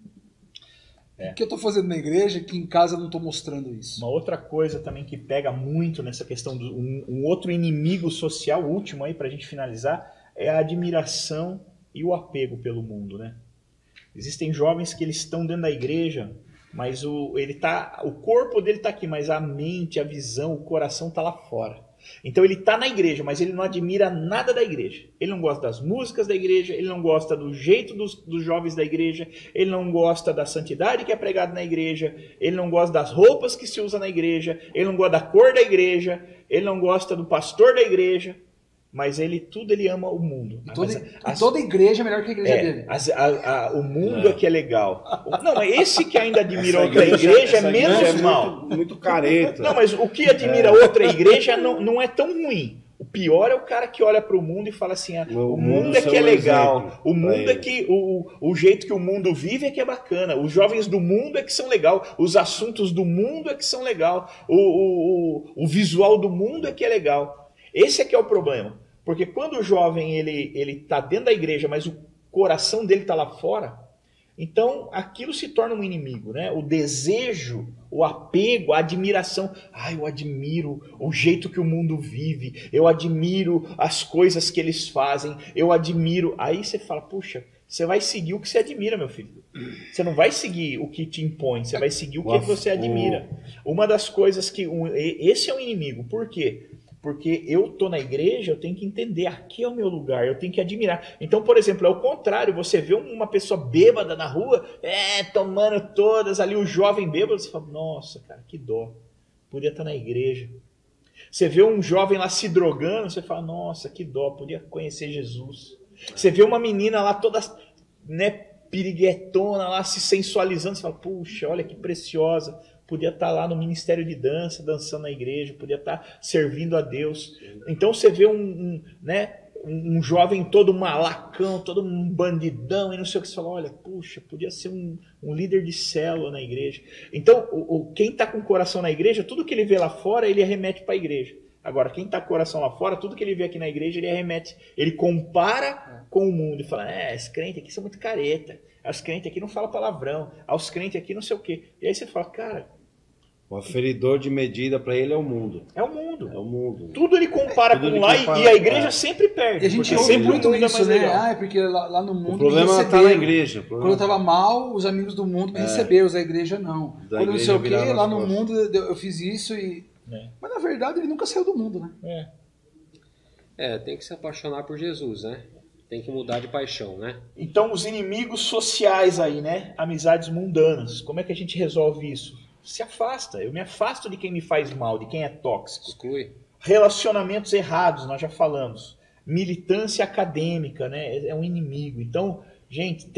O que eu tô fazendo na igreja que em casa eu não tô mostrando isso?
Uma outra coisa também que pega muito nessa questão, um outro inimigo social, último aí pra gente finalizar, é a admiração e o apego pelo mundo, né? Existem jovens que eles estão dentro da igreja, mas o corpo dele está aqui, mas a mente, a visão, o coração está lá fora. Então ele está na igreja, mas ele não admira nada da igreja. Ele não gosta das músicas da igreja, ele não gosta do jeito dos jovens da igreja, ele não gosta da santidade que é pregada na igreja, ele não gosta das roupas que se usa na igreja, ele não gosta da cor da igreja, ele não gosta do pastor da igreja. Mas ele ama o mundo.
Toda igreja é melhor que a igreja dele.
O mundo é que é legal. Não, mas esse que ainda admira outra igreja é menos mal.
Muito careta.
Não, mas o que admira outra igreja não é tão ruim. O pior é o cara que olha para o mundo e fala assim: o mundo é que é legal. O mundo é que o jeito que o mundo vive é que é bacana. Os jovens do mundo é que são legal. Os assuntos do mundo é que são legal. O visual do mundo é que é legal. Esse é que é o problema, porque quando o jovem ele tá dentro da igreja, mas o coração dele tá lá fora, então aquilo se torna um inimigo, né? O desejo, o apego, a admiração. Eu admiro o jeito que o mundo vive, eu admiro as coisas que eles fazem, eu admiro. Aí você fala: puxa, você vai seguir o que você admira, meu filho. Você não vai seguir o que te impõe, você vai seguir o que você admira. Uma das coisas que... Esse é um inimigo. Por quê? Porque eu tô na igreja, eu tenho que entender, aqui é o meu lugar, eu tenho que admirar. Então, por exemplo, é o contrário, você vê uma pessoa bêbada na rua, tomando todas ali, o jovem bêbado, você fala: nossa, cara, que dó, podia estar na igreja. Você vê um jovem lá se drogando, você fala: nossa, que dó, podia conhecer Jesus. Você vê uma menina lá toda, né, piriguetona lá, se sensualizando, você fala: puxa, olha que preciosa, podia estar lá no ministério de dança, dançando na igreja, podia estar servindo a Deus. Então você vê um jovem todo malacão, todo um bandidão, e não sei o que, você fala: olha, puxa, podia ser um líder de célula na igreja. Então, quem está com o coração na igreja, tudo que ele vê lá fora, ele arremete para a igreja. Agora, quem está com o coração lá fora, tudo que ele vê aqui na igreja, ele arremete, ele compara com o mundo, e fala: esses crentes aqui são muito careta, os crentes aqui não falam palavrão, os crentes aqui não sei o quê. E aí você fala: cara...
O aferidor de medida para ele é o mundo.
É o mundo.
É o mundo.
Tudo ele compara com lá e a igreja sempre perde.
E a gente ouve muito isso, né? Porque lá no mundo...
O problema está na igreja.
Quando eu estava mal, os amigos do mundo me receberam, os da igreja não. Quando não sei o quê, lá no mundo eu fiz isso e... Mas na verdade ele nunca saiu do mundo, né?
Tem que se apaixonar por Jesus, né? Tem que mudar de paixão, né?
Então os inimigos sociais aí, né? Amizades mundanas. Como é que a gente resolve isso? Se afasta. Eu me afasto de quem me faz mal, de quem é tóxico.
Exclui.
Relacionamentos errados, nós já falamos. Militância acadêmica, né? É um inimigo. Então, gente,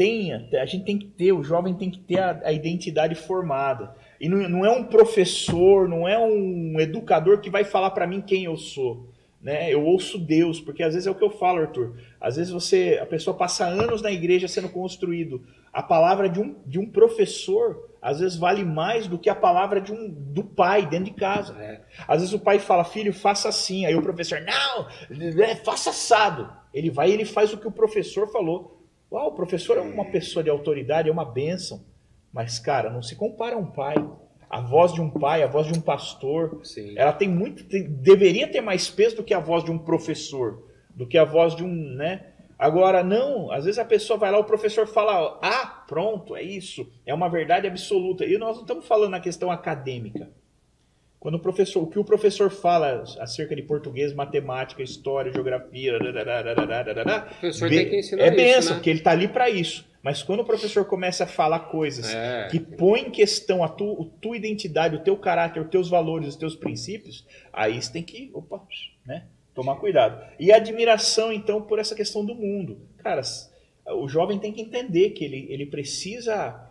a gente tem que ter, o jovem tem que ter a identidade formada. E não é um professor, não é um educador que vai falar para mim quem eu sou. Né? Eu ouço Deus, porque às vezes é o que eu falo, Arthur. Às vezes a pessoa passa anos na igreja sendo construído. A palavra de um professor, às vezes vale mais do que a palavra do pai dentro de casa. Às vezes o pai fala: filho, faça assim. Aí o professor: não, faça assado. Ele vai e ele faz o que o professor falou. O professor é uma pessoa de autoridade, é uma bênção. Mas, cara, não se compara a um pai. A voz de um pai, a voz de um pastor,
sim,
ela deveria ter mais peso do que a voz de um professor, do que a voz de um, né? Agora, não, às vezes a pessoa vai lá, o professor fala: pronto, é isso, é uma verdade absoluta. E nós não estamos falando na questão acadêmica. Quando o que o professor fala acerca de português, matemática, história, geografia,
o professor tem que ensinar
isso, bênção,
né?
Porque ele está ali para isso. Mas quando o professor começa a falar coisas que põem em questão a tua identidade, o teu caráter, os teus valores, os teus princípios, aí você tem que né, tomar cuidado. E a admiração, então, por essa questão do mundo. Cara, o jovem tem que entender que ele precisa...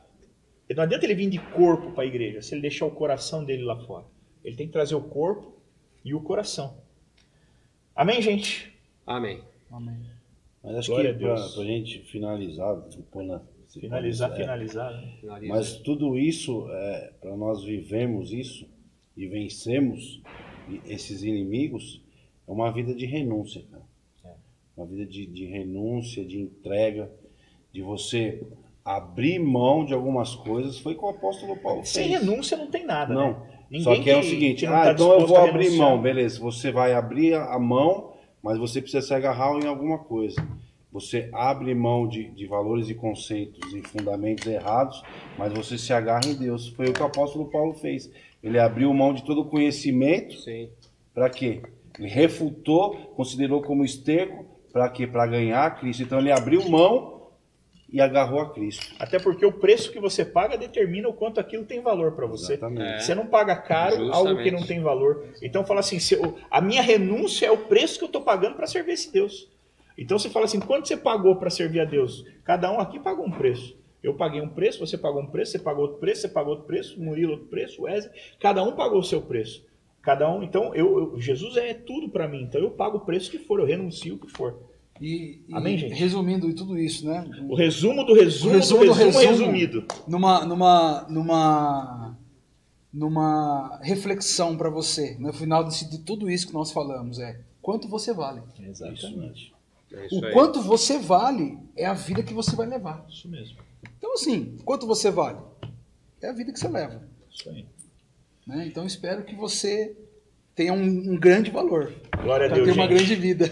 Não adianta ele vir de corpo para a igreja, se ele deixar o coração dele lá fora. Ele tem que trazer o corpo e o coração. Amém, gente?
Amém.
Amém.
Mas acho
Glória
que
a Deus.
pra gente finalizar, depois
Finalizar.
Mas tudo isso, para nós vivemos isso e vencemos esses inimigos, é uma vida de renúncia, cara. Uma vida de renúncia, de entrega, de você abrir mão de algumas coisas. Foi o que o apóstolo Paulo fez.
Sem renúncia não tem nada,
não.
Né?
Ninguém Só que é o seguinte, então eu vou abrir mão, beleza. Você vai abrir a mão, mas você precisa se agarrar em alguma coisa. Você abre mão de valores e conceitos e fundamentos errados, mas você se agarra em Deus. Foi o que o apóstolo Paulo fez. Ele abriu mão de todo o conhecimento. Para quê? Ele refutou, considerou como esterco. Para quê? Para ganhar a Cristo. Então ele abriu mão e agarrou a Cristo.
Até porque o preço que você paga determina o quanto aquilo tem valor para você. Você não paga caro algo que não tem valor. Então fala assim, a minha renúncia é o preço que eu estou pagando para servir esse Deus. Então você fala assim, quanto você pagou para servir a Deus? Cada um aqui pagou um preço. Eu paguei um preço, você pagou um preço, você pagou outro preço, você pagou outro preço, Murilo outro preço, Wesley. Cada um pagou o seu preço. Cada um, então, Jesus é tudo para mim, então eu pago o preço que for, eu renuncio o que for. Amém, gente?
Resumindo tudo isso, né?
O resumo do resumo resumido.
Numa reflexão para você, no final de tudo isso que nós falamos, quanto você vale.
Exatamente.
O quanto você vale é a vida que você vai levar.
Isso mesmo.
Então, assim, quanto você vale? É a vida que você leva.
Isso aí.
Né? Então espero que você tenha um grande valor.
Glória a Deus,
ter uma grande vida.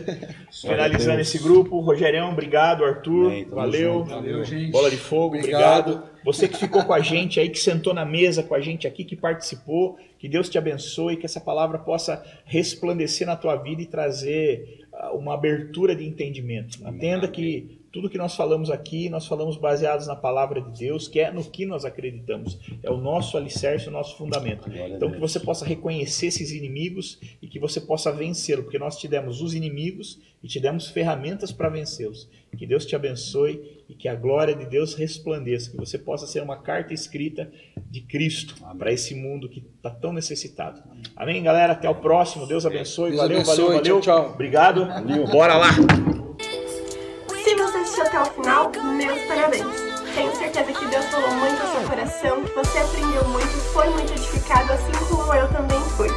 Finalizando esse grupo, Rogerião, obrigado, Arthur, valeu,
gente.
Bola de Fogo, obrigado. Você que ficou com a gente aí, que sentou na mesa com a gente aqui, que participou, que Deus te abençoe, que essa palavra possa resplandecer na tua vida e trazer uma abertura de entendimento. Entenda que tudo que nós falamos aqui, nós falamos baseados na palavra de Deus, que é no que nós acreditamos. É o nosso alicerce, o nosso fundamento. Então que você possa reconhecer esses inimigos e que você possa vencê-los, porque nós te demos os inimigos e te demos ferramentas para vencê-los. Que Deus te abençoe e que a glória de Deus resplandeça, que você possa ser uma carta escrita de Cristo para esse mundo que está tão necessitado. Amém, galera? Até o próximo. Deus abençoe. Valeu.
Tchau, tchau.
Obrigado. Bora lá.
Se você assistiu até o final, meus parabéns. Tenho certeza que Deus falou muito ao seu coração, que você aprendeu muito, foi muito edificado, assim como eu também fui.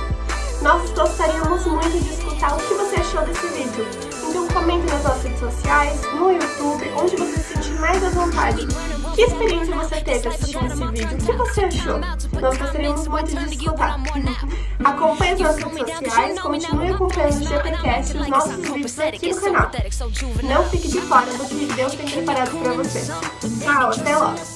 Nós gostaríamos muito de escutar o que você achou desse vídeo. Então comente nas nossas redes sociais, no YouTube, onde você se sentir mais à vontade. Que experiência você teve assistindo esse vídeo? O que você achou? Nós gostaríamos muito de escutar. Acompanhe as nossas redes sociais, continue acompanhando o GPcast e os nossos vídeos aqui no canal. Não fique de fora do que Deus tem preparado para você. Tchau, até logo!